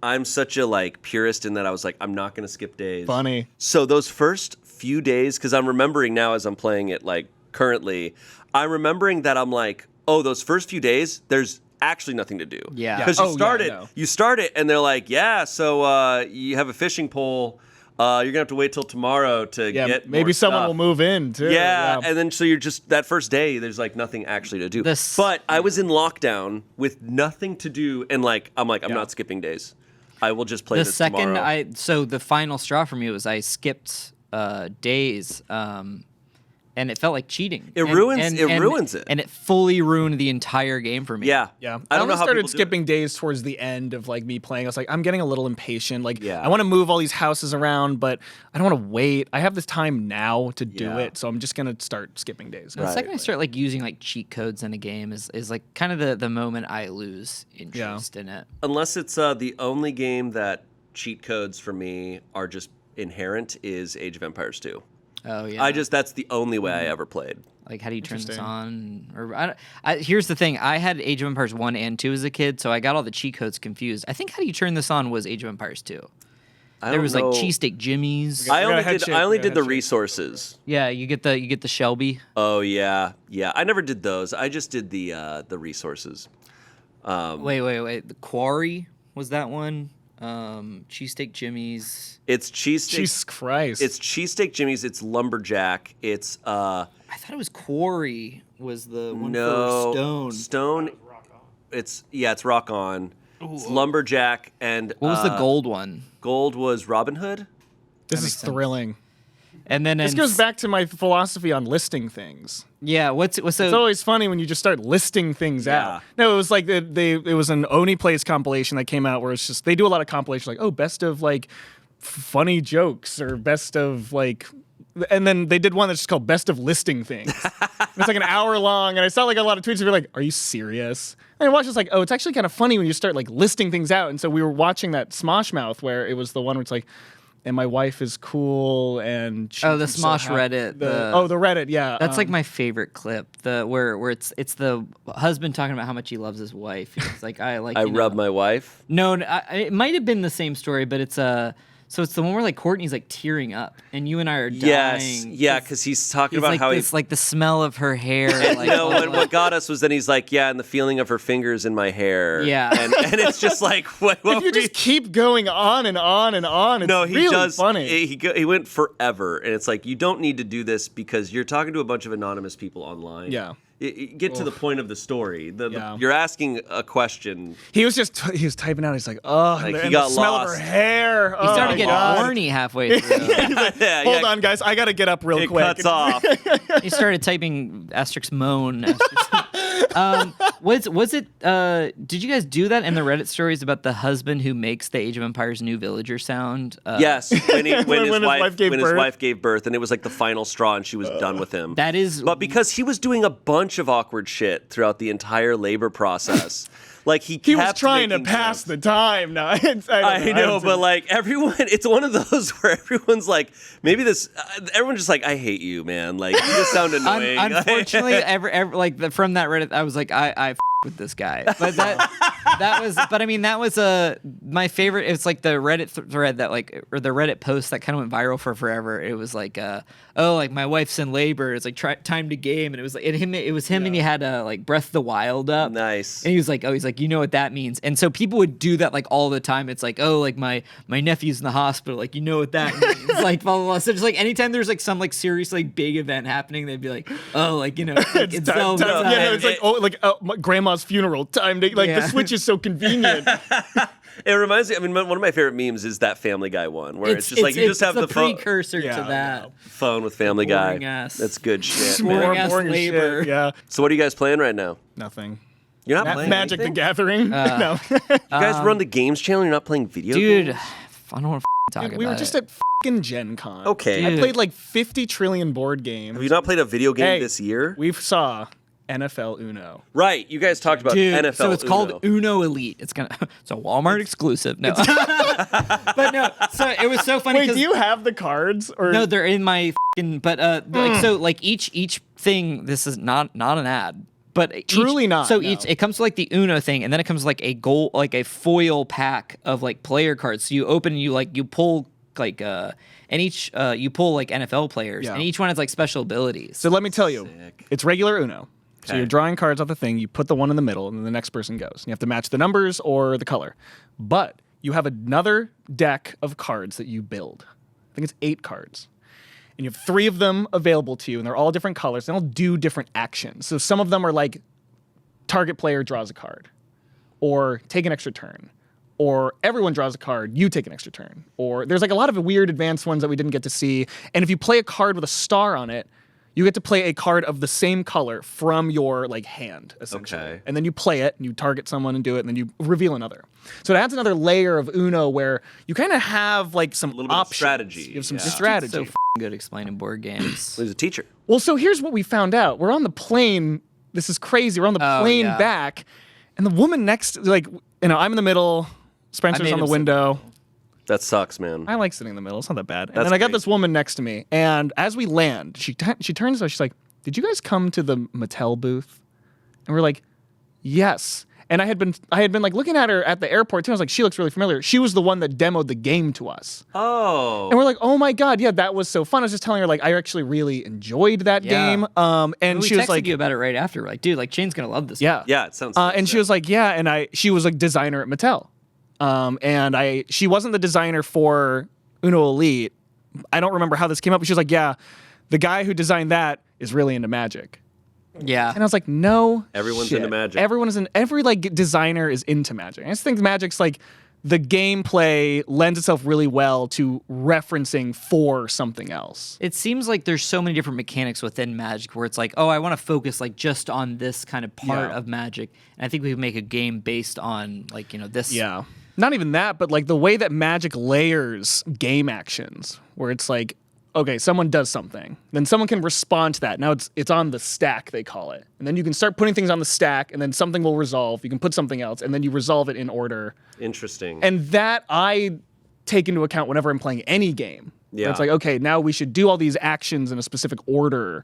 I'm such a like purist in that I was like, I'm not gonna skip days. Funny. So those first few days, because I'm remembering now as I'm playing it like currently, I'm remembering that I'm like, oh, those first few days, there's actually nothing to do. Yeah. Because Oh, yeah, you no. start it, and they're like, yeah, so you have a fishing pole. You're gonna have to wait till tomorrow to Yeah, get maybe more someone stuff. will move in too. Yeah, and then so you're just that first day. There's like nothing actually to do. But I was in lockdown with nothing to do, and like I'm not skipping days. I will just play the this second tomorrow. so the final straw for me was I skipped days, and it felt like cheating. It ruins it. and it fully ruined the entire game for me. Yeah, Yeah, I don't know only how started people do it. skipping days towards the end of like me playing. I was like, I'm getting a little impatient. Like, Yeah. I want to move all these houses around, but I don't want to wait. I have this time now to do Yeah. it, so I'm just gonna start skipping days. The second I start like using like cheat codes in a game is like kind of the moment I lose interest in it. Unless it's the only game that cheat codes for me are just inherent is Age of Empires 2. Oh yeah. That's the only way I ever played. Like, how do you turn this Interesting. on? Or here's the thing: I had Age of Empires 1 and 2 as a kid, so I got all the cheat codes confused. I think how do you turn this on was Age of Empires 2. I There don't was know. like cheesesteak jimmies. I got only a head did shake, I only we got did a the head shake. resources. Yeah, you get the Shelby. Oh yeah. I never did those. I just did the resources. Wait. The Quarry was that one. Cheesesteak jimmies. It's cheesesteak. Jesus Christ! It's cheesesteak Jimmy's. It's lumberjack. It's I thought it was Quarry was the one no for Stone. Stone. It's rock on. It's lumberjack and What was the gold one? Gold was Robin Hood. this is makes sense. thrilling. And then This goes back to my philosophy on listing things. Yeah, what's It's so always funny when you just start listing things Yeah. out. No, it was like it was an Oni Plays compilation that came out where it's just they do a lot of compilations like, oh, best of like funny jokes or best of like, and then they did one that's just called best of listing things. It's like an hour long, and I saw like a lot of tweets of people like, are you serious? And I watched this like, oh, it's actually kind of funny when you start like listing things out. And so we were watching that Smosh Mouth where it was the one where it's like, and my wife is cool, and she Oh, the keeps so Smosh happy. Reddit, the- the Reddit, yeah. that's like my favorite clip. The where it's the husband talking about how much he loves his wife. It's like I I rub my wife. No, it might have been the same story, but it's so it's the one where like Kortney's like tearing up, and you and I are dying. Yes, yeah, because he's talking He's about like how this, like the smell of her hair. Like, no, all what got us was then he's like, yeah, and the feeling of her fingers in my hair. Yeah. and it's just like, what if you just keep going on and on and on, it's no, he really does. funny. He went forever, and it's like you don't need to do this because you're talking to a bunch of anonymous people online. Yeah. Get to the point of the story. Yeah. You're asking a question. He was typing out. He's like, oh, Like, and he the got smell of lost. her hair. He started oh, getting God. horny halfway through. Yeah, Hold yeah, on, guys. I gotta get up real It quick. cuts off. He started typing asterisk moan. Was it? Did you guys do that in the Reddit stories about the husband who makes the Age of Empires new villager sound? Yes, when his his wife gave when his birth. wife gave birth, and it was like the final straw, and she was done with him. That is. But because he was doing a bunch of awkward shit throughout the entire labor process, like he He was kept trying to making pass jokes. the time. No, I know, but like everyone, it's one of those where everyone's like, maybe this, everyone's just like, I hate you, man. Like you just sound annoying. Unfortunately, from that Reddit, I was like, I f- with this guy. But That was, but I mean, that was my favorite. It's like the Reddit thread that like, or the Reddit post that kind of went viral for forever. It was like, oh, like my wife's in labor. It's like time to game, and it was like it was him, and he had like Breath of the Wild up. Nice. And he was like, oh, he's like, you know what that means. And so people would do that like all the time. It's like, oh, like my nephew's in the hospital. Like, you know what that means. Like, blah, blah, blah. So just like anytime there's like some like serious like big event happening, they'd be like, oh, like, you know, like, it's Time. Zelda time. Yeah, no, it's like my grandma's funeral time. Like the Switch is so convenient. It reminds me. I mean, one of my favorite memes is that Family Guy one, where it's just like you just have the precursor to that. phone with Family Guy. Boring ass. That's good shit. Boring man. ass boring as labor. shit. Yeah, So what are you guys playing right now? nothing. You're not playing Magic the anything? Gathering. No, You guys run the games channel. You're not playing video Dude, games. I don't want to talk about we were just it. at fucking Gen Con. Okay. Dude. I played like 50 trillion board games. Have you not played a video game Hey, this year? We saw NFL Uno. Right. You guys talked about Dude, NFL. so it's called Uno Elite. It's a Walmart exclusive. No, but no. So it was so funny. Wait, 'cause- do you have the cards? Or No, they're in my fucking. But like so, like each thing. This is not an ad. But Truly not, So no. it comes to like the Uno thing, and then it comes like a foil pack of like player cards. So you open and you pull like and each you pull like NFL players, Yeah. and each one has like special abilities. So let me tell you, Sick. it's regular Uno. So Okay. you're drawing cards off the thing, you put the one in the middle, and then the next person goes. You have to match the numbers or the color. But you have another deck of cards that you build. I think it's 8 cards. And you have 3 of them available to you, and they're all different colors. They all do different actions. So some of them are like target player draws a card, or take an extra turn, or everyone draws a card, you take an extra turn. Or there's like a lot of weird advanced ones that we didn't get to see. And if you play a card with a star on it, you get to play a card of the same color from your like hand, essentially. Okay. And then you play it, and you target someone and do it, and then you reveal another. So it adds another layer of Uno where you kind of have like some little bit of options. strategy, You have some yeah. strategy. So good explaining board games. He's a teacher. Well, so here's what we found out. We're on the plane. This is crazy. We're on the Oh, plane yeah. back, and the woman next, like, I'm in the middle. Spencer's made on the him sit window. That sucks, man. I like sitting in the middle. It's not that bad. And That's then I got great. this woman next to me, and as we land, she turns to us. She's like, "Did you guys come to the Mattel booth?" And we're like, "Yes." And I had been like looking at her at the airport too. I was like, "She looks really familiar." She was the one that demoed the game to us. Oh. And we're like, "Oh my god, yeah, that was so fun." I was just telling her like I actually really enjoyed that Yeah. game. And We she was texted like, you about it right after. We're like, dude, like Shane's gonna love this. "Yeah, Yeah, it sounds. and she was like, "Yeah," and she was like designer at Mattel. And she wasn't the designer for Uno Elite. I don't remember how this came up, but she was like, "Yeah, the guy who designed that is really into Magic." Yeah. And I was like, "No, Everyone's shit. into Magic. Every like designer is into Magic." I just think Magic's like the gameplay lends itself really well to referencing for something else. It seems like there's so many different mechanics within Magic where it's like, oh, I want to focus like just on this kind of part Yeah. of Magic, and I think we can make a game based on like this. Yeah. Not even that, but like the way that Magic layers game actions, where it's like, okay, someone does something, then someone can respond to that. Now it's on the stack, they call it. And then you can start putting things on the stack, and then something will resolve. You can put something else, and then you resolve it in order. Interesting. And that I take into account whenever I'm playing any game. Where Yeah. It's like, okay, now we should do all these actions in a specific order.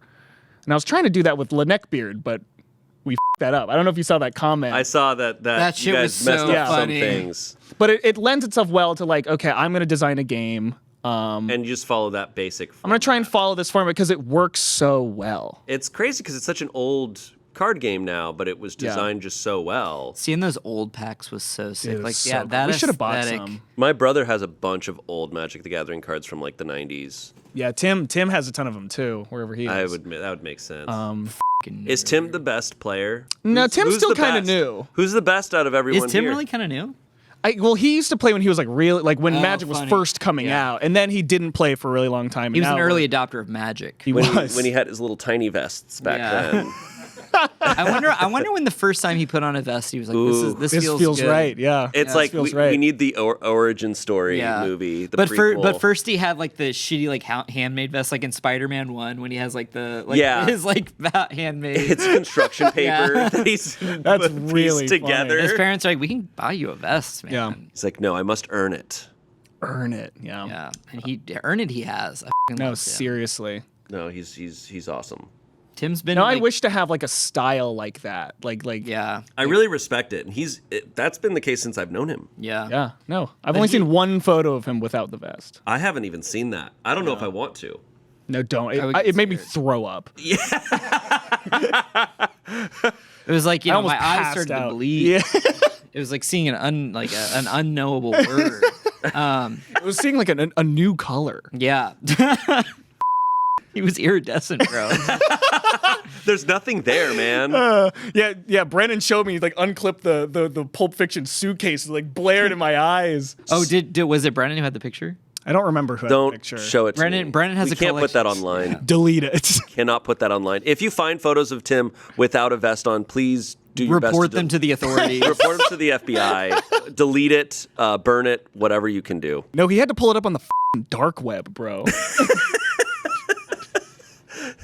And I was trying to do that with Neckbeard, but we f***ed that up. I don't know if you saw that comment. I saw that That you shit guys was messed so up some funny. things, But it lends itself well to like, okay, I'm going to design a game. and you just follow that basic. I'm going to try and follow this format because it works so well. It's crazy because it's such an old card game now, but it was designed just so well. Seeing those old packs was so sick. It was Like, so yeah, cool. that We should have bought aesthetic- some. My brother has a bunch of old Magic the Gathering cards from like the 90s. Yeah, Tim has a ton of them too, wherever he is. That would make sense. Fucking Is Tim the best player? No, Tim's who's still the kind of best? new. Who's the best out of everyone Is Tim here? really kind of new? Well, he used to play when he was like really like when Oh, Magic was funny. first coming Yeah. out, and then he didn't play for a really long time. He was and an now, early like, adopter of Magic. He when was. he had his little tiny vests back Yeah. then. I wonder when the first time he put on a vest, he was like, "This This feels good. right. Yeah, It's Yeah, like this feels we right. need the origin story Yeah. movie. The But prequel. first he had like the shitty like handmade vest, like in Spider-Man 1 when he has like the Yeah. his like handmade. it's construction paper Yeah. that he's That's pieced really funny. together. His parents are like, "We can buy you a vest, man." Yeah. He's like, no, I must earn it. Earn it. Yeah. Yeah, and he earned it. He has. I fucking No, loved him. seriously. No, he's awesome. Tim's been. No, I wish to have like a style like that. Like Yeah. I really respect it, and that's been the case since I've known him. Yeah. yeah. No, I've only seen one photo of him without the vest. I haven't even seen that. I don't know if I want to. No, don't. I would It get made me scared. throw up. It was like, I my almost eyes passed started out. to bleed. Yeah. It was like seeing an unknowable word. It was seeing like a new color. Yeah. He was iridescent, bro. There's nothing there, man. Yeah. Brennan showed me like unclipped the Pulp Fiction suitcase, like blared in my eyes. Oh, was it Brennan who had the picture? I don't remember who had the Don't picture. show it to me. Brennan has we a can't put that collection. online. Delete it. Cannot put that online. If you find photos of Tim without a vest on, please do your best Report them to the authorities. report them to the FBI. Delete it, burn it, whatever you can do. No, he had to pull it up on the dark web, bro.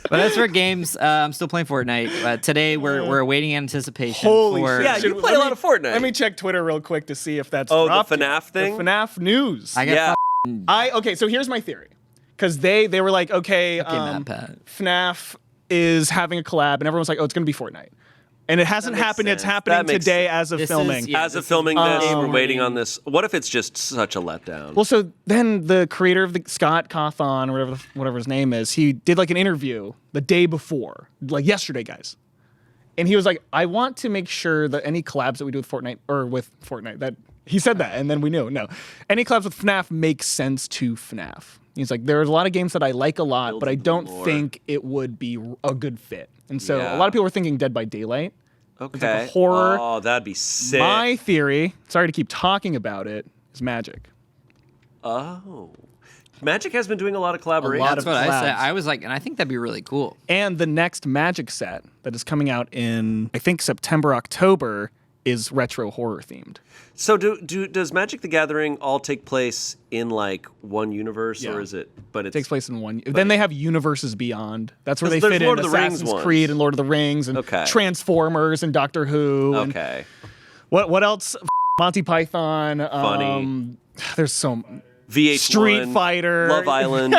But as for games, I'm still playing Fortnite. Today we're awaiting anticipation Holy for. shit. Yeah, you play a lot of Fortnite. Let me check Twitter real quick to see if that's Oh, dropped the yet. FNAF thing? The FNAF news. I got Yeah. Okay, so here's my theory. Because they were like, okay, Matt Pat. FNAF is having a collab, and everyone's like, oh, it's going to be Fortnite. And it hasn't makes happened. It's sense. happening That makes today sense. as of This is- filming. yeah. As of this filming this, is we're waiting morning. on this. What if it's just such a letdown? Well, so then the creator of the Scott Cawthon, or whatever his name is, he did like an interview the day before, like yesterday, guys. And he was like, I want to make sure that any collabs that we do with Fortnite, that he said that, and then we knew. No. Any collabs with FNAF make sense to FNAF. He's like, there's a lot of games that I like a lot, but I don't more. think it would be a good fit. And so Yeah. a lot of people were thinking Dead by Daylight. okay. horror. Oh, that'd be sick. My theory, sorry to keep talking about it, is Magic. Oh. Magic has been doing a lot of collaboration. lot That's of what I said. collabs. I was like, and I think that'd be really cool. And the next Magic set that is coming out in, I think, September, October, is retro horror themed. So does Magic the Gathering all take place in like one universe, Yeah. or is it? But it Takes place in one. Then they have universes beyond. That's where they 'Cause fit there's in Lord of the Rings Assassin's ones. Creed and Lord of the Rings and Okay. Transformers and Doctor Who. And Okay. what else? Monty Python. Funny. There's so VH1, Street Fighter. Love Island.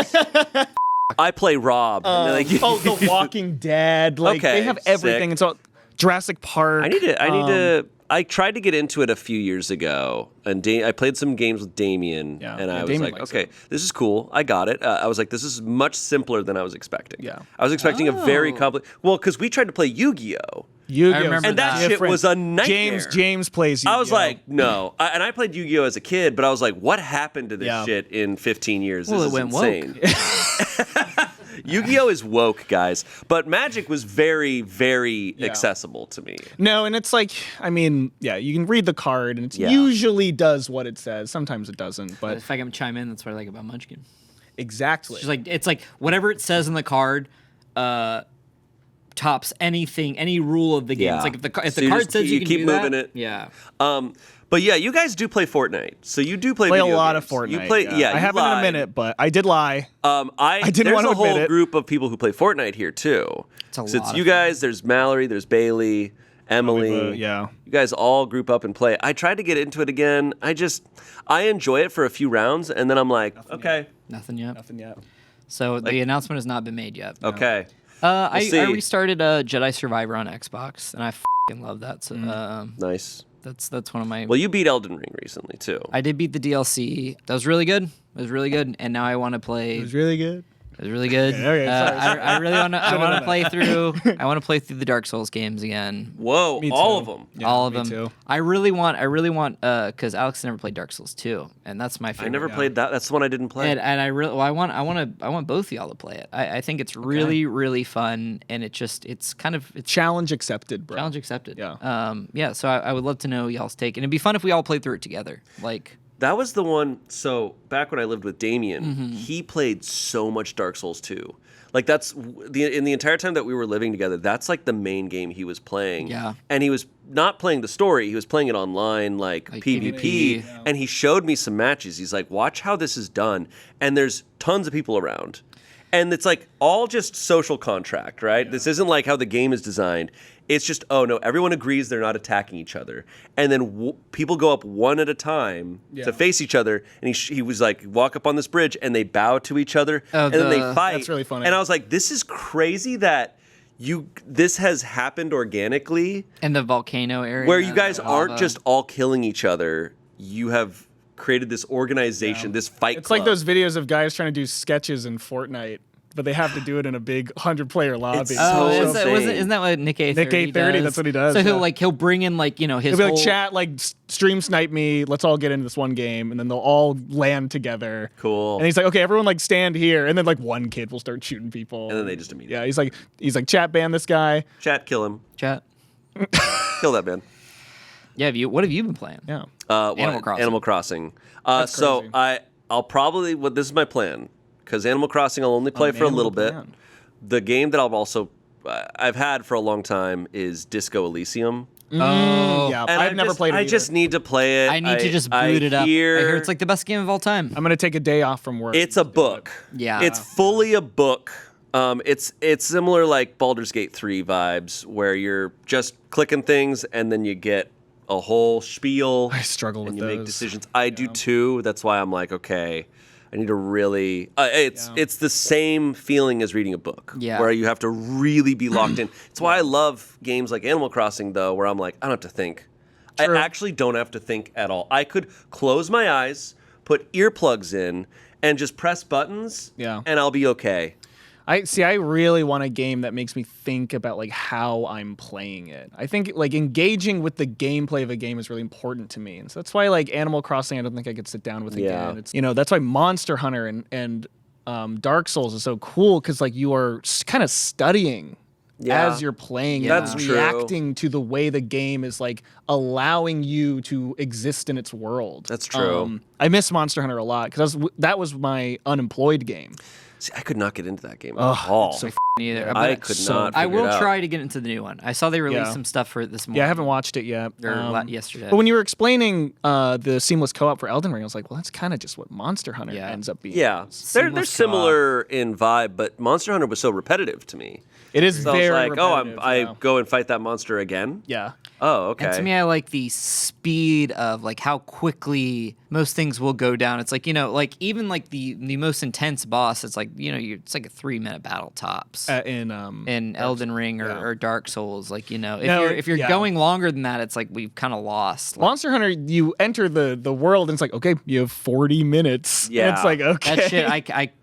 I play Rob. The Walking Dead. Like Okay, they have everything. sick. And so Jurassic Park. I need to. I tried to get into it a few years ago, and I played some games with Damien, Yeah, and yeah, I was Damien like, likes okay, it. this is cool. I got it. I was like, this is much simpler than I was expecting. Yeah. I was expecting a very complicated. Well, because we tried to play Yu-Gi-Oh. Yu-Gi-Oh! I remember And that shit different. was a nightmare. James plays Yu-Gi-Oh! I was like, no. And I played Yu-Gi-Oh as a kid, but I was like, what happened to this Yeah. shit in 15 years? Well, this it is went woke. insane. Yu-Gi-Oh is woke, guys, but Magic was very, very accessible to me. No, and it's like, I mean, yeah, you can read the card, and it Yeah. usually does what it says. Sometimes it doesn't, but If I can chime in, that's what I like about Munchkin. exactly. It's like whatever it says in the card, tops anything, any rule of the game. Yeah. It's like if the So you card just- says you can keep do moving that, it. Yeah. But yeah, you guys do play Fortnite, so you do play play a video lot games. of Fortnite. You play, yeah. I you haven't in a lied. minute, but I did lie. I didn't there's want to a whole admit it. group of people who play Fortnite here too. It's a So lot you of guys. There's Mallory. There's Bailey. Emily. yeah. You guys all group up and play. I tried to get into it again. I enjoy it for a few rounds, and then I'm like, okay, Nothing yet. Nothing yet. So the announcement has not been made yet. okay. I see. restarted Jedi Survivor on Xbox, and I fucking love that. So Nice. that's one of my. Well, you beat Elden Ring recently too. I did beat the DLC. That was really good. It was really good, and now I want to play. It was really good. It was really good. Okay, sorry. I really want to. I want to play through. I want to play through the Dark Souls games again. Whoa, Me all too. of them. Yeah, All of me them. too. I really want. Because Alex never played Dark Souls 2, and that's my favorite. I never played that. That's the one I didn't play. And I really. Well, I want both of y'all to play it. I think it's really really fun, and it's kind of it's Challenge accepted, bro. challenge accepted. Yeah. Yeah. So I would love to know y'all's take, and it'd be fun if we all played through it together. Like. That was the one. So back when I lived with Damien, Mm-hmm. he played so much Dark Souls 2. Like that's in the entire time that we were living together. That's like the main game he was playing. Yeah. And he was not playing the story. He was playing it online, like PvP. PvP. And he showed me some matches. He's like, "Watch how this is done." And there's tons of people around, and it's like all just social contract, right? Yeah. This isn't like how the game is designed. It's just, oh no, everyone agrees they're not attacking each other, and then people go up one at a time to face each other. And he was like, walk up on this bridge, and they bow to each other, and then they fight. That's really funny. And I was like, this is crazy that this has happened organically. In the volcano area. Where you guys the aren't lava. just all killing each other. You have created this organization, this fight It's club. like those videos of guys trying to do sketches in Fortnite, but they have to do it in a big 100-player lobby. It's Oh, so isn't that what Nick A30 Nick A30, does? that's what he does, So yeah. he'll bring in like, his They'll be whole... like, chat, like, stream snipe me. Let's all get into this one game. And then they'll all land together. Cool. And he's like, okay, everyone, like, stand here. And then, like, one kid will start shooting people. And then they just immediately. Yeah, he's like, chat, ban this guy. Chat, kill him. Chat. Kill that man. Yeah, what have you been playing? Yeah. Animal Crossing. Animal Crossing. That's So crazy. I'll probably, this is my plan. Because Animal Crossing I'll only play for a little bit. Plan. The game that I've had for a long time is Disco Elysium. Oh. Yeah, And I've never played it I either. just need to play it. I need to just boot it up. I hear it's like the best game of all time. I'm going to take a day off from work. It's a book. Yeah. It's fully a book. It's similar like Baldur's Gate 3 vibes, where you're just clicking things and then you get a whole spiel. I struggle with and you make those. decisions. I do too. That's why I'm like, okay, I need to really. It's the same feeling as reading a book. Yeah. Where you have to really be locked in. It's why I love games like Animal Crossing, though, where I'm like, I don't have to think. True. I actually don't have to think at all. I could close my eyes, put earplugs in, and just press buttons. Yeah. And I'll be okay. I really want a game that makes me think about like how I'm playing it. I think like engaging with the gameplay of a game is really important to me. And so that's why like Animal Crossing I don't think I could sit down with Yeah. again. It's that's why Monster Hunter and Dark Souls is so cool cuz like you are kind of studying Yeah. as you're playing That's and true. reacting to the way the game is like allowing you to exist in its world. That's true. I miss Monster Hunter a lot cuz that was my unemployed game. See, I could not get into that game at all. so Neither. I But could so- not. I figure will it out. try to get into the new one. I saw they released Yeah. some stuff for it this morning. Yeah, I haven't watched it yet. Or yesterday. But when you were explaining the seamless co-op for Elden Ring, I was like, well, that's kind of just what Monster Hunter Yeah. ends up being. Yeah, they're Seamless similar in vibe, but Monster Hunter was so repetitive to me. It is So I was very like, repetitive, I yeah. go and fight that monster again. Yeah. Oh, okay. And to me, I like the speed of like how quickly most things will go down. It's like like even like the most intense boss. It's like it's like a 3-minute battle tops in Elden Ring or Dark Souls. Like if you're yeah. going longer than that, it's like we've kind of lost. Like, Monster Hunter, you enter the world and it's like, okay, you have 40 minutes. And Yeah. it's like, okay. that shit,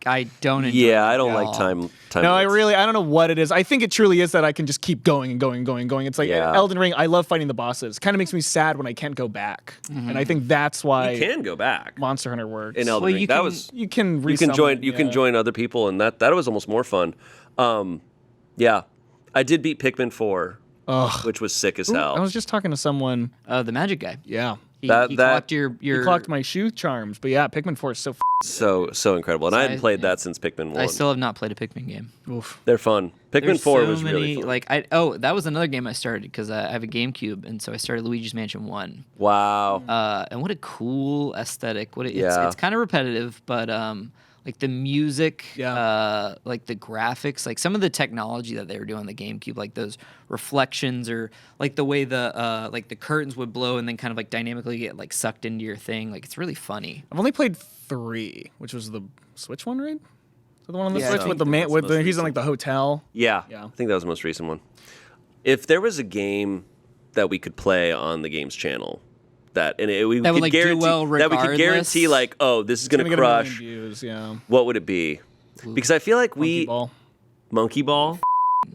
I don't enjoy. Yeah, I don't at like all. time. No, I limits. don't know what it is. I think it truly is that I can just keep going and going and going and going. It's like Yeah. Elden Ring, I love fighting the bosses. Kind of makes me sad when I can't go back. And I think that's why You can go back Monster Hunter works. in Elden Well, Ring. you That can- was you can you can join. resummon, You can yeah. join other people, and that was almost more fun. Yeah, I did beat Pikmin 4, which was sick as hell. I was just talking to someone. The magic guy. Yeah. He, That- he that- clocked your You clocked my shoe charms, but yeah, Pikmin 4 is so so incredible, and I hadn't played that since Pikmin 1. I still have not played a Pikmin game. oof. They're fun. Pikmin There's 4 so was really many, fun. like that was another game I started because I have a GameCube, and so I started Luigi's Mansion 1. Wow. And what a cool aesthetic! Yeah. It's kind of repetitive, but like the music, Yeah. like the graphics, like some of the technology that they were doing on the GameCube, like those reflections or like the way the curtains would blow and then kind of like dynamically get like sucked into your thing. Like it's really funny. I've only played 3, which was the Switch one, right? So the one on the Yeah, I Switch think with the that's man most he's in like the hotel. Yeah, Yeah. I think that was the most recent one. If there was a game that we could play on the games channel, we That would, could like, do guarantee well that we could guarantee regardless. like, oh, this is gonna Gonna get a million crush. views, yeah. What would it be? Because I feel like Monkey Ball. Monkey Ball.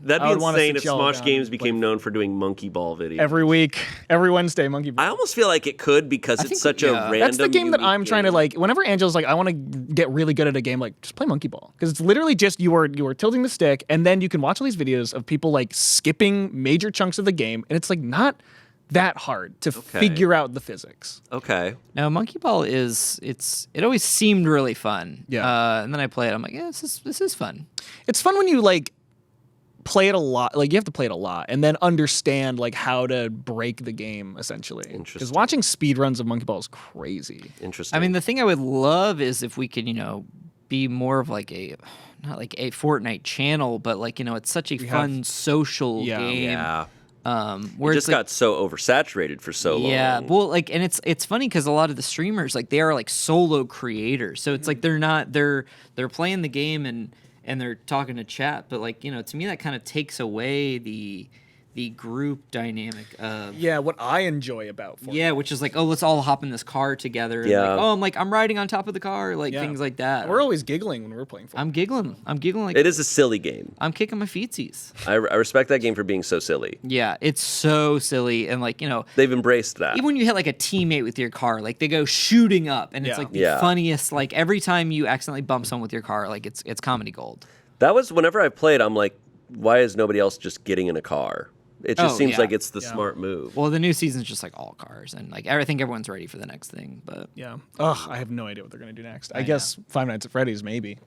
That'd I be would wanna insane sit if y'all Smosh down Games and became play- known for doing Monkey Ball videos. Every week, every Wednesday, Monkey Ball. I almost feel like it could because I it's think- such a yeah. random. That's the game that unique I'm trying to game. like. Whenever Angela's like, I want to get really good at a game, like just play Monkey Ball because it's literally just you are tilting the stick, and then you can watch all these videos of people like skipping major chunks of the game, and it's like not that hard to figure out the physics. Okay. Now, Monkey Ball it always seemed really fun. Yeah. And then I play it. I'm like, yeah, this is fun. It's fun when you like play it a lot. Like you have to play it a lot and then understand like how to break the game essentially. Because Interesting. watching speedruns of Monkey Ball is crazy. Interesting. I mean, the thing I would love is if we could, be more of like not like a Fortnite channel, but like, it's such a fun social Yeah. game. yeah. Where It it's just like, got so oversaturated for so long. yeah, well, like, and it's funny because a lot of the streamers, like, they are like solo creators, so it's like they're playing the game and and they're talking to chat, but like, to me that kind of takes away the group dynamic of what I enjoy about Fortnite. which is like, oh, let's all hop in this car together. And Yeah. like, I'm riding on top of the car, like things like that. We're always giggling when we're playing Fortnite. I'm giggling like It is a silly game. I'm kicking my feetsies. I respect that game for being so silly. Yeah, it's so silly, and like They've embraced that. even when you hit like a teammate with your car, like they go shooting up, and it's Yeah. like the Yeah. funniest. Like every time you accidentally bump someone with your car, like it's comedy gold. That was whenever I played, I'm like, why is nobody else just getting in a car? It just Oh, seems yeah. like it's the smart move. Well, the new season's just like all cars, and like I think everyone's ready for the next thing. But Yeah. Ugh, I have no idea what they're going to do next. I guess Five Nights at Freddy's, maybe.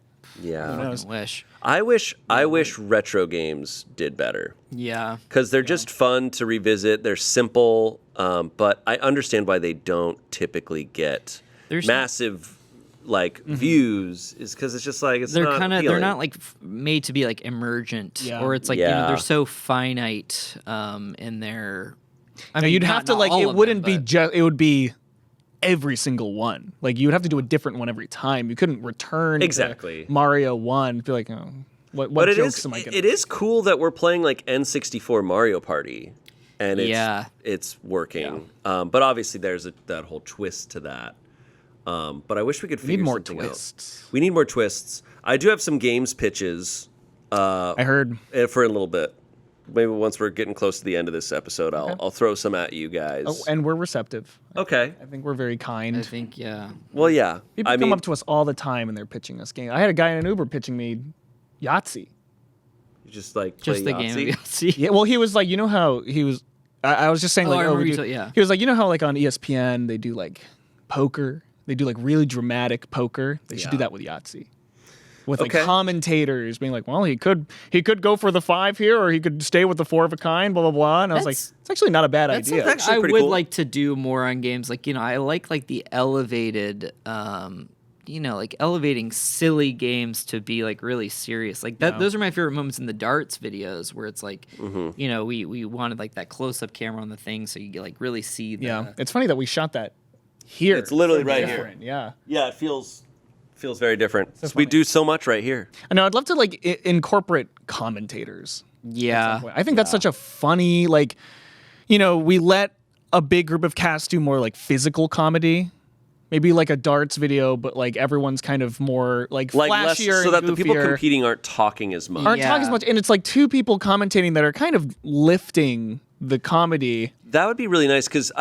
Yeah. knows? I wish. I wish retro games did better. Yeah, Because they're just fun to revisit. They're simple, but I understand why they don't typically get There's- massive views. Is because it's just like it's they're not kind of appealing. they're not like made to be like emergent, Yeah. or it's like Yeah. they're so finite in their. I Now, mean, you'd not- have to not like all it of wouldn't them, be but- just it would be every single one. Like you would have to do a different one every time. You couldn't return to Exactly. Mario 1 be like, oh, what But it jokes is am I gonna it is cool that we're playing like N64 Mario Party, and it's working. But obviously there's that whole twist to that. But I wish we could need figure more something out. twists. We need more twists. I do have some games pitches I heard for a little bit. Maybe once we're getting close to the end of this episode, I'll throw some at you guys. and we're receptive. Okay. I think we're very kind. I think Well, yeah. People I come mean, up to us all the time and they're pitching us games. I had a guy in an Uber pitching me Yahtzee. you just like just play the game. Yahtzee? Of Yahtzee. Yeah, well, he was like, you know how he was. I was just saying, Oh, like, I remember we you do- said- yeah. He was like, you know how like on ESPN they do like poker. They do like really dramatic poker. They should do Yeah. that with Yahtzee. With like Okay. commentators being like, well, he could go for the 5 here, or he could stay with the 4 of a kind, blah blah blah. And I was like, That's- it's actually not a bad That's idea. something Actually I pretty would cool. like to do more on games. Like I like the elevated, like elevating silly games to be like really serious. Like that. Those are my favorite moments in the darts videos where it's like, we wanted like that close up camera on the thing so you get like really see the. Yeah, it's funny that we shot that here. It's literally It's right here. different, Yeah. Yeah, it feels very different. So We funny. do so much right here. I know. I'd love to like incorporate commentators. Yeah. I think that's such a funny, like, we let a big group of cast do more like physical comedy. Maybe like a darts video, but like everyone's kind of more like Like less, flashier so that and the people goofier. competing aren't talking as much. Aren't talking Yeah. as much, and it's like 2 people commentating that are kind of lifting the comedy. That would be really nice because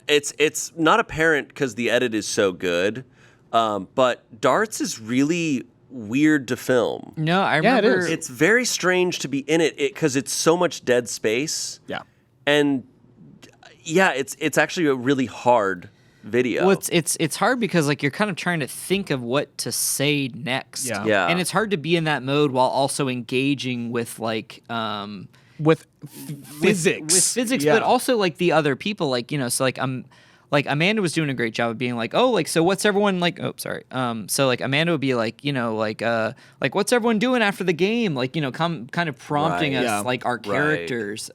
it's not apparent because the edit is so good. But darts is really weird to film. No, I Yeah, it remember. is. It's very strange to be in it because it's so much dead space. Yeah. And yeah, it's actually a really hard video. Well, it's hard because like you're kind of trying to think of what to say next. Yeah. Yeah. And it's hard to be in that mode while also engaging with like With with physics. physics, Yeah. but also like the other people, like so like Amanda was doing a great job of being like, oh, like so what's everyone like? Oh, sorry. So like Amanda would be like, like what's everyone doing after the game? Like kind of prompting Right. us Yeah. like our Right. characters.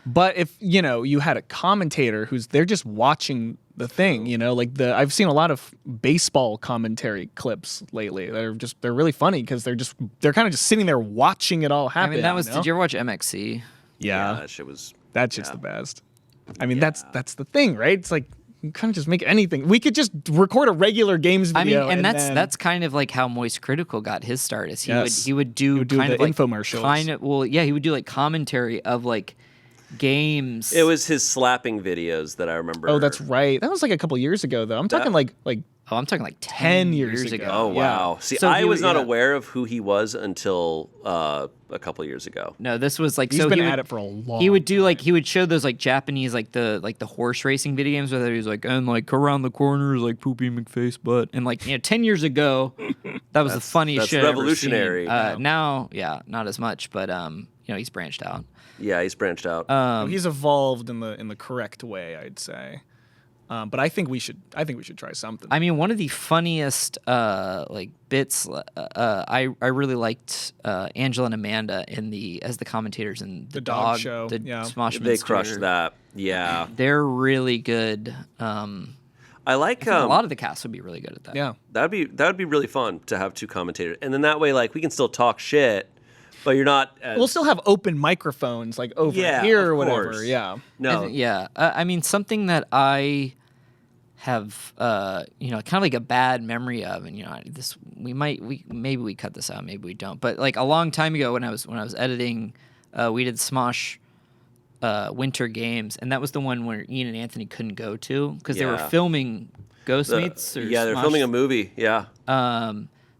But if you had a commentator they're just watching the thing, like I've seen a lot of baseball commentary clips lately. They're really funny because they're kind of just sitting there watching it all I happen. mean, that was. you know? Did you ever watch MXC? yeah, Yeah, that shit was. that's just the best. I mean, that's the thing, right? It's like you kind of just make anything. We could just record a regular games I mean, video. and then- that's kind of like how Moist Critical got his start. Is Yes. he would do do kind the of like infomercials. he would do like commentary of like games. It was his slapping videos that I remember. Oh, that's right. That was like a couple years ago, though. I'm talking like Oh, I'm talking like 10 years years ago. ago. Oh wow. See, So I he was would- not yeah. aware of who he was until a couple years ago. No, this was like he's so been he at would, it for a long. he would do like he would show those like Japanese like the horse racing video games where he was like and like around the corners like Poopy McFace butt and like 10 years ago that was the funniest that's shit revolutionary. I've ever seen. Now not as much, but he's branched out. Yeah, he's branched out. He's evolved in the correct way, I'd say. But I think we should try something. I mean, one of the funniest like bits. I really liked Angela and Amanda as the commentators in the dog show, The yeah. Smosh they crushed that. Yeah. They're really good. I like A lot of the cast would be really good at that. Yeah. that would be really fun to have two commentators, and then that way like we can still talk shit, but you're not. We'll still have open microphones like over here or whatever. Course. Yeah. No. I mean, something that I have, kind of like a bad memory of, and this maybe we cut this out, maybe we don't. But like a long time ago, when I was editing, we did Smosh Winter Games, and that was the one where Ian and Anthony couldn't go to because they were filming Ghost Meets. Or they're Smosh. filming a movie. Yeah.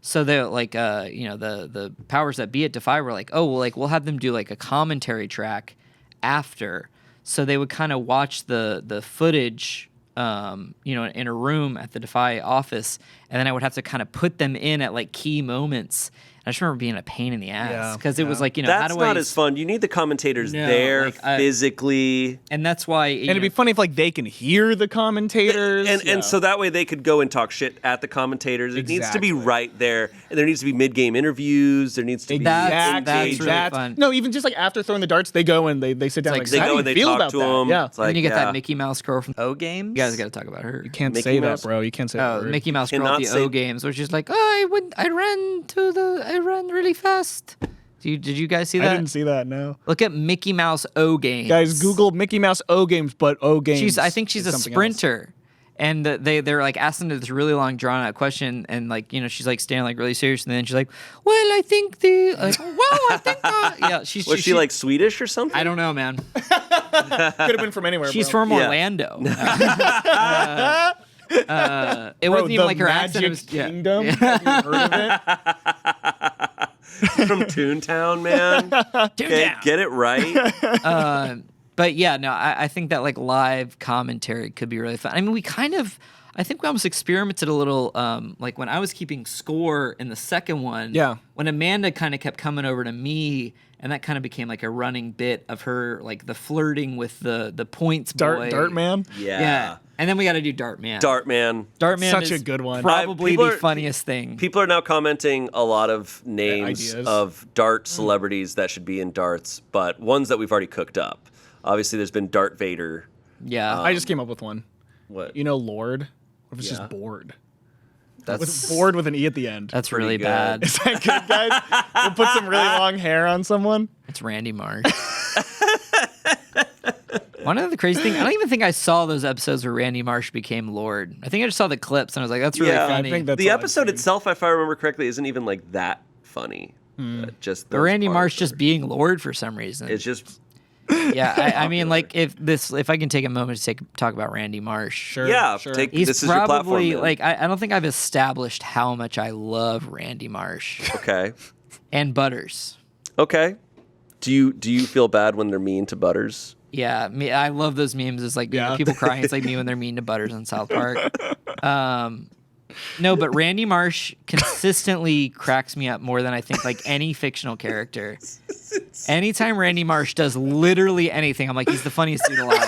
So they're like, the powers that be at Defy were like, oh, well, like we'll have them do like a commentary track after. So they would kind of watch the footage, in a room at the Defy office, and then I would have to kind of put them in at like key moments. I just remember being a pain in the ass because it was like, that's how do not I... as fun. You need the commentators No, there like, physically, And that's why... And it'd be funny if like they can hear the commentators. and so that way they could go and talk shit at the commentators. It needs to be Exactly. right there, and there needs to be mid-game interviews. There needs to be That's engagement. really fun. No, even just like after throwing the darts, they go and they sit down. like Like, They how go do and you they feel talk about to that? them. Yeah. It's like, and you get yeah. that Mickey Mouse girl from O Games. You guys got to talk about her. You can't Mickey say Mouse? that, bro. You can't say that. Oh, word. Mickey Mouse girl Cannot at the say- O Games, where she's like, oh, I ran really fast. Did you guys see I that? didn't see that. No. Look at Mickey Mouse O Games. Guys, Google Mickey Mouse O Games, but O Games. I think she's a is something sprinter. And they're like asking her this really long drawn out question, and like she's like standing like really serious, and then she's like, "Well, I think yeah." Was she like Swedish or something? I don't know, man. Else. Could have been from anywhere. She's bro. from Yeah. Orlando. It Bro, wasn't even the like her accent. It Magic was yeah. Kingdom. Have you heard of it? From Toontown, man. Get it right. But yeah, no, I think that like live commentary could be really fun. I mean, I think we almost experimented a little, like when I was keeping score in the second one. Yeah. When Amanda kind of kept coming over to me, and that kind of became like a running bit of her, like the flirting with the points boy. Dart Man. Yeah. And then we got to do Dart Man. Dart Man. Dart Man Such is a good one. Probably People the are- funniest thing. People are now commenting a lot of names ideas. of Dart celebrities that should be in darts, but ones that we've already cooked up. Obviously, there's been Dart Vader. Yeah. I just came up with one. What? You know, Lord. What if it's Yeah. just bored? that's With bored with an E at the end. that's pretty really good. bad. Is that good, guys? We'll put some really long hair on someone. It's Randy Marsh. One of the crazy things, I don't even think I saw those episodes where Randy Marsh became Lord. I think I just saw the clips and I was like, that's really Yeah, I funny. think that's The all I've episode seen. itself, if I remember correctly, isn't even like that funny. Just but those Randy parts Marsh are- just being Lord for some reason. It's just Yeah, I mean, like if I can take a moment to talk about Randy Marsh. Sure. yeah. Sure. Take He's this is your platform. probably man. like I don't think I've established how much I love Randy Marsh Okay. and Butters. Okay. Do you feel bad when they're mean to Butters? Yeah, I love those memes. It's like Yeah. people crying. It's like me when they're mean to Butters in South Park. No, but Randy Marsh consistently cracks me up more than I think like any fictional character. Anytime Randy Marsh does literally anything, I'm like, he's the funniest dude alive.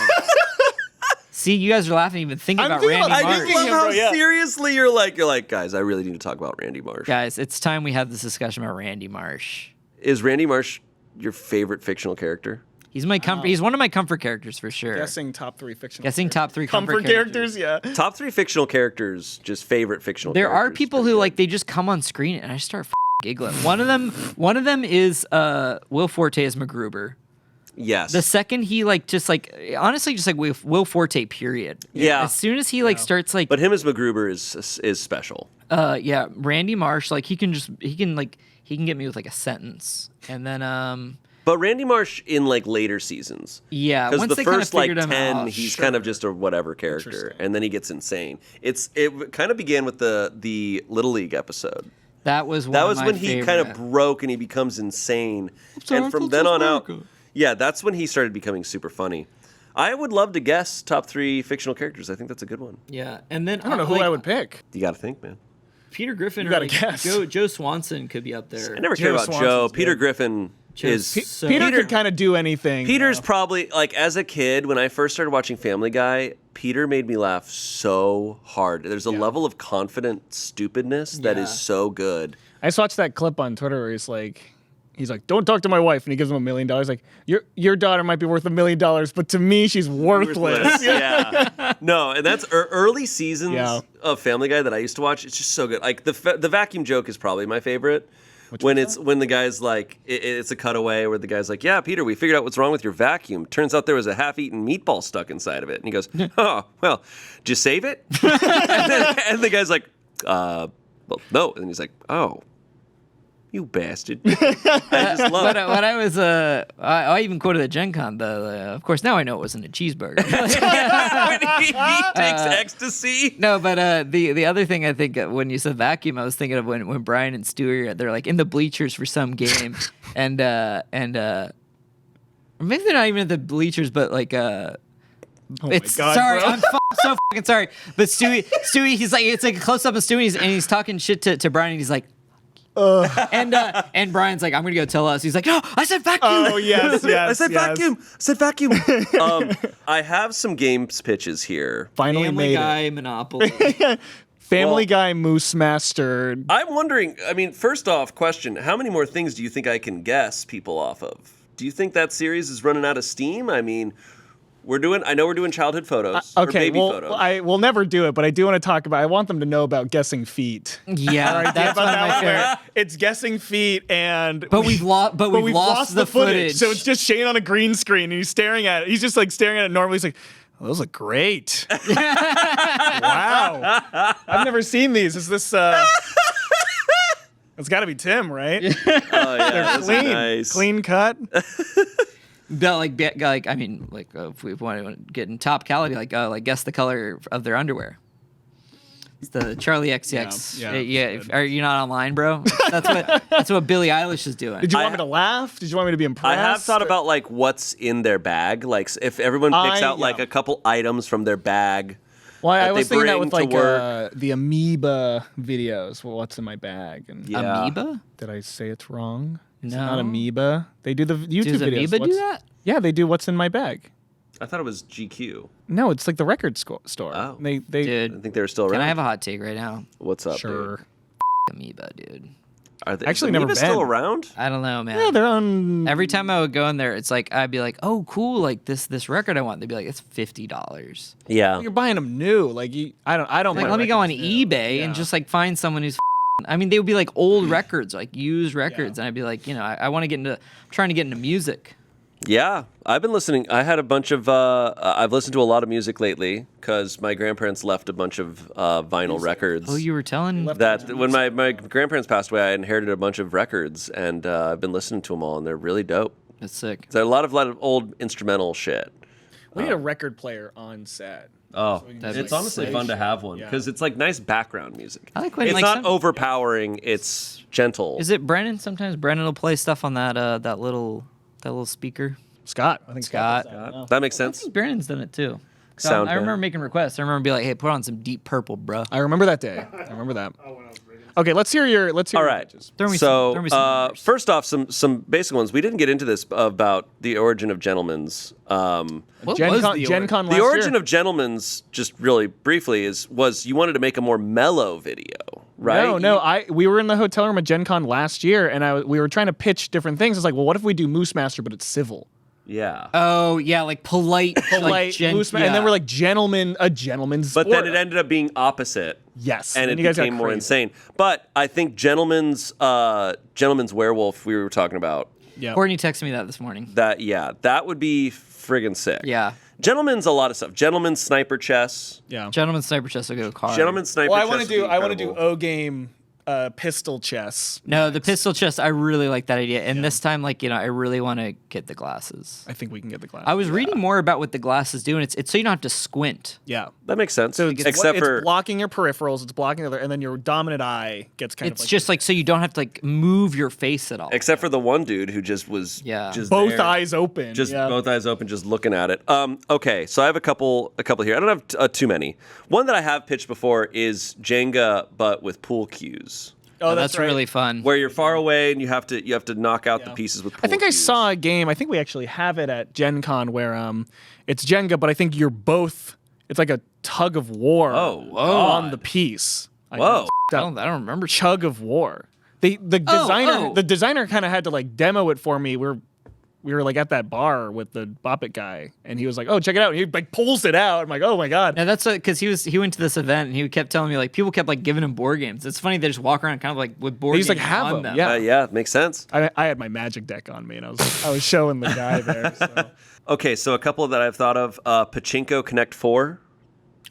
See, you guys are laughing even thinking I'm about thinking Randy about- Marsh. I think love him, how bro, yeah. seriously you're like, guys, I really need to talk about Randy Marsh. Guys, it's time we have this discussion about Randy Marsh. Is Randy Marsh your favorite fictional character? He's my he's one of my comfort characters for sure. Guessing top 3 fictional. Guessing top 3 comfort characters. Yeah. Top 3 fictional characters, just favorite fictional There characters. are people who like they just come on screen and I start giggling. One of them is Will Forte as MacGruber. Yes. The second he like just like honestly just like Will Forte period. Yeah. As soon as he like starts like But him as MacGruber is special. yeah, Randy Marsh like he can get me with like a sentence. And then But Randy Marsh in like later seasons. yeah, Because once the they kind of first like figured him 10, out, he's sure. kind of just a whatever character, Interesting. and then he gets insane. It kind of began with the Little League episode. That was one That of was my when he kind of favorite. broke and he becomes insane, sorry, and from Uncle then on out, America. yeah, that's when he started becoming super funny. I would love to guess top 3 fictional characters. I think that's a good one. Yeah, and then I don't know who I would pick. You got to think, man. Peter Griffin You or gotta like guess. Joe Swanson could be up there. I never Joe cared about Joe. Swanson's Peter good. Griffin is. So- Peter could kind of do anything. Peter's you know? probably like as a kid when I first started watching Family Guy. Peter made me laugh so hard. There's a level of confident stupidness that is Yeah. so good. I just watched that clip on Twitter where he's like, he's like, don't talk to my wife, and he gives him $1 million. Like, your daughter might be worth $1 million, but to me, she's worthless. Yeah. No, and that's early seasons of Family Guy that I used to watch. It's just so good. Like the vacuum joke is probably my favorite. When the guy's like, it's a cutaway where the guy's like, yeah, Peter, we figured out what's wrong with your vacuum. Turns out there was a half-eaten meatball stuck inside of it. And he goes, oh, well, did you save it? and the guy's like, well, no. And he's like, oh, you bastard. I just love it. When I was, I even quoted at Gen Con, of course, now I know it wasn't a cheeseburger. When he takes ecstasy. No, but the other thing I think when you said vacuum, I was thinking of when Brian and Stewie they're like in the bleachers for some game, and maybe they're not even at the bleachers, but like Oh it's my God, sorry, bro. I'm so fucking sorry. But Stewie, he's like it's like a close up of Stewie, and he's talking shit to Brian, and he's like. And Brian's like, I'm gonna go tell us. He's like, no, I said vacuum. Oh yes, I said vacuum. I said vacuum. I have some games pitches here. Finally Family made Guy, Monopoly. it. Family Guy, Moose Master. I'm wondering, I mean, first off, question, how many more things do you think I can guess people off of? Do you think that series is running out of steam? I mean, I know we're doing childhood photos or Okay, baby well, photos. I will never do it, but I do want to talk about. I want them to know about guessing feet. Yeah, that's one of my favorite. It's guessing feet, and But we've lost the footage. So it's just Shayne on a green screen, and he's staring at it. He's just like staring at it normally. He's like, oh, "Those look great! Wow, I've never seen these. Is this? It's got to be Tim, right? Oh, yeah, those are Clean, nice. clean cut. But like I mean, like if we want to get in top quality, like guess the color of their underwear. It's the Charlie XCX. Yeah, Are you not online, bro? That's what Billie Eilish is doing. Did you want me to laugh? Did you want me to be impressed? I have thought about like what's in their bag. Like if everyone picks out like a couple items from their bag. Well, I that was they thinking that bring with to like work. the amoeba videos. Well, what's in my bag? And Yeah. Amoeba? did I say it's wrong? It's No. not amoeba. They do the YouTube Does videos. Amoeba do that? Yeah, they do. What's in my bag? I thought it was GQ. No, it's like the record store. Oh. They I Dude, think they were still around. can I have a hot take right now? What's up? sure. Dude? Amoeba, dude. Are they Actually, is never Amoeba still been. around? I don't know, man. Yeah, they're on. Every time I would go in there, it's like I'd be like, "Oh, cool! Like this record I want." They'd be like, "It's $50." Yeah. You're buying them new. Like I don't. Like, buy let me go on records new. eBay and Yeah. just like find someone who's. I mean, they would be like old records, like used records, and I'd be like, I want to get into, I'm trying to get into music. Yeah, I've been listening. I had a bunch of. I've listened to a lot of music lately because my grandparents left a bunch of vinyl records. Oh, you were telling that when my grandparents passed away, I inherited a bunch of records, and I've been listening to them all, and they're really dope. That's sick. There's a lot of old instrumental shit. We need a record player on set. Oh, That'd it's be honestly sick. fun to have one because it's like nice background music. I like when it's like not some- overpowering. It's gentle. Is it Brennan? Sometimes Brennan will play stuff on that little speaker. Scott, I think Scott. does that now. That makes I sense. think Brennan's done it too. Sound I remember bad. making requests. I remember being like, "Hey, put on some Deep Purple, bro." I remember that day. I remember that. Okay, let's hear your. All your right. pitches. Throw me So, some numbers. first off, some basic ones. We didn't get into this about the origin of Gentlemen's. What Gen was Con, the Gen origin? Con last The origin year. of Gentlemen's, just really briefly, was you wanted to make a more mellow video, right? No. We were in the hotel room at Gen Con last year, and we were trying to pitch different things. It's like, well, what if we do Moose Master, but it's civil? Yeah. Oh yeah, like polite, Like Moose Master, and then we're like a gentleman's. But sport. then it ended up being opposite. Yes, And it you guys got became more crazy. insane. But I think Gentlemen's Werewolf we were talking about, Yeah. Kortney texted me that this morning. that would be friggin' sick. Yeah, Gentlemen's a lot of stuff. Gentlemen's Sniper Chess. Yeah. Gentleman's Sniper Chest will go car. Gentlemen's Sniper Well, Chess. I want to do incredible. O game pistol chess. No, the pistol chest. I really like that idea, and this time, I really want to get the glasses. I think we can get the class. I was reading more about what the glasses do, and it's so you don't have to squint. Yeah. That makes sense. So it's Except for blocking your peripherals, it's blocking the other, and then your dominant eye gets kind It's of like just like so you don't have to like move your face at all. except for the one dude who just was Yeah. just both there, eyes open. just yeah. both eyes open, just looking at it. Okay, so I have a couple here. I don't have too many. One that I have pitched before is Jenga, but with pool cues, Oh, that's right. really fun. where you're far away and you have to knock out the pieces with. Pool I think I cues. saw a game. I think we actually have it at Gen Con where it's Jenga, but I think you're both. It's like a tug of war. Oh, on the piece. Whoa. I don't remember. Chug of war. the designer kind of had to like demo it for me. We were like at that bar with the Bop It guy, and he was like, "Oh, check it out." And he like pulls it out. I'm like, "Oh my god!" Now that's because he went to this event and he kept telling me like people kept like giving him board games. It's funny they just walk around kind of like with board He's games like, have on them, them. yeah. Yeah, makes sense. I had my Magic deck on me, and I was showing the guy there. So. Okay, so a couple that I've thought of: Pachinko Connect 4.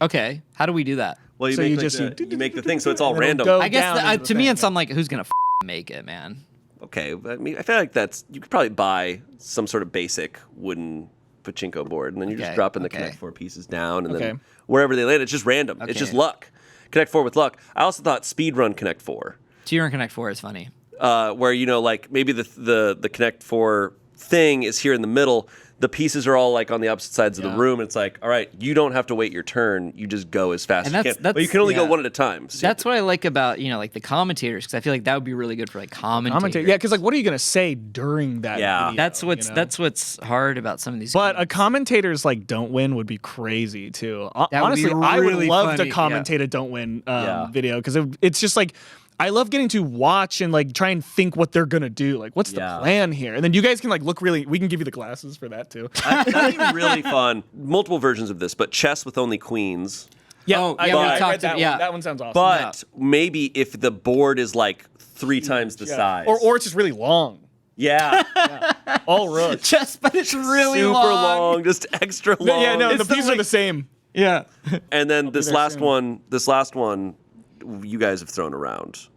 Okay, how do we do that? Well, you So make you like just you make the thing, so it's all and it'll random. go I guess down into the to me thing, it's I'm like who's gonna make it, man. Okay, I mean, I feel like you could probably buy some sort of basic wooden pachinko board, and then you're just Okay, dropping the okay. Connect 4 pieces down, and Okay. then wherever they land, it's just random. It's just Okay. luck. Connect 4 with luck. I also thought Speedrun Connect 4, T-Run Connect 4 is funny. where like maybe the Connect 4 thing is here in the middle. The pieces are all like on the opposite sides of the room, and it's like, all right, you don't have to wait your turn. You just go as fast And as you that's- can. But you can only go yeah. one at a time. So That's what I like about like the commentators because I feel like that would be really good for like commentators. Yeah, because like, what are you gonna say during that? Yeah. video, That's you know? that's what's hard about some of these. But a games. commentator's like don't win would be crazy too. That would be Honestly, I would really love funny, to commentate a don't win Yeah. video because it's just like I love getting to watch and like try and think what they're gonna do. Like, what's Yeah. the plan here? And then you guys can like look really. We can give you the glasses for that too. that'd be really fun. Multiple versions of this, but chess with only queens. Yeah, Oh, I yeah, we read talked that to- yeah. one. That one sounds awesome. But maybe if the board is like 3 times the Yeah. size. or it's just really long. yeah. All rooks. Chess, but it's really Super long. long, just extra long. Yeah, no, It's the pieces are like- the same. Yeah. And then this there last soon. one, you guys have thrown around.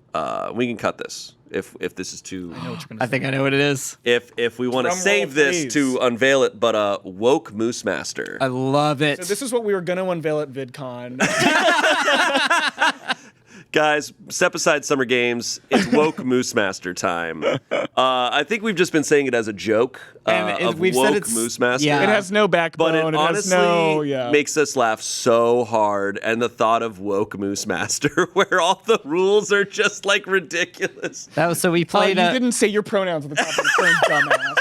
We can cut this if this is too. I think I know what it is. If we want to Drum roll, save this please. to unveil it, but woke Moose Master. I love it. So this is what we were gonna unveil at VidCon. Guys, step aside summer games. It's woke Moose Master time. I think we've just been saying it as a joke And of we've said woke it's- Moose Master. yeah. It has no backbone. But it has honestly no, makes us laugh so hard. And the thought of woke Moose Master, where all the rules are just like ridiculous. That was so we Oh, played. you didn't say your pronouns at the top of the phone, dumbass.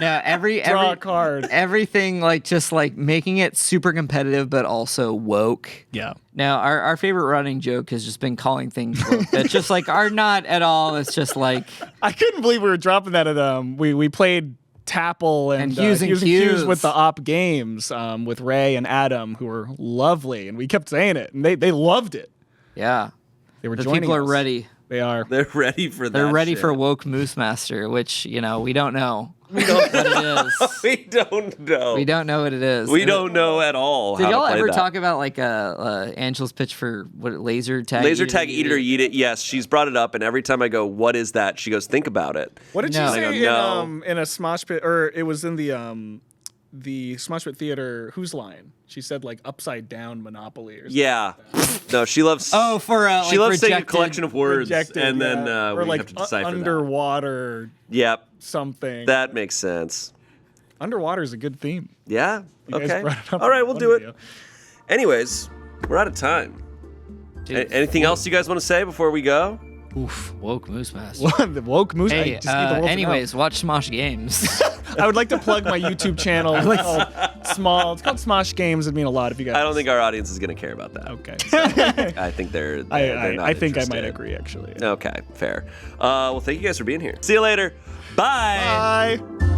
No, Draw a card. everything like just like making it super competitive, but also woke. Yeah. Now, our favorite running joke has just been calling things woke that just like are not at all. It's just like I couldn't believe we were dropping that at we played Tapple and Hughes and Hughes Hughes. with the op games with Ray and Adam, who were lovely, and we kept saying it, and they loved it. yeah. They were The joining people are us. ready. They are. They're ready for that. They're ready shit. for woke Moose Master, which we don't know. We don't know what it is. We don't know. We don't know what it is. We don't know at all. Did how y'all to play ever that. talk about like Angela's pitch for what laser tag? Laser tag, eat it or eat it? Yes, she's brought it up, and every time I go, "What is that?" She goes, "Think about it." What did No. she I go, say no. in a Smosh pit, or it was in the Smosh pit theater? Whose line? She said like upside down Monopoly or something. Yeah. No, she loves. Oh, for she like loves saying a rejected- collection of words, Rejected, and then yeah. we or like have to decipher underwater that. Yep, something. that makes sense. Underwater is a good theme. Yeah. You guys Okay. brought it up All in right, we'll one do video. it. Anyways, we're out of time. Dude, Anything else you guys want to say before we go? Oof, woke Moose Master. The woke moose. I Hey, just need the world to know. anyways, watch Smosh Games. I would like to plug my YouTube channel. It's called Smosh Games. It'd mean a lot if you guys. I don't think our audience is going to care about that. Okay. I think they're not I think I might interested. agree actually. Okay, fair. Well, thank you guys for being here. See you later. Bye. Bye.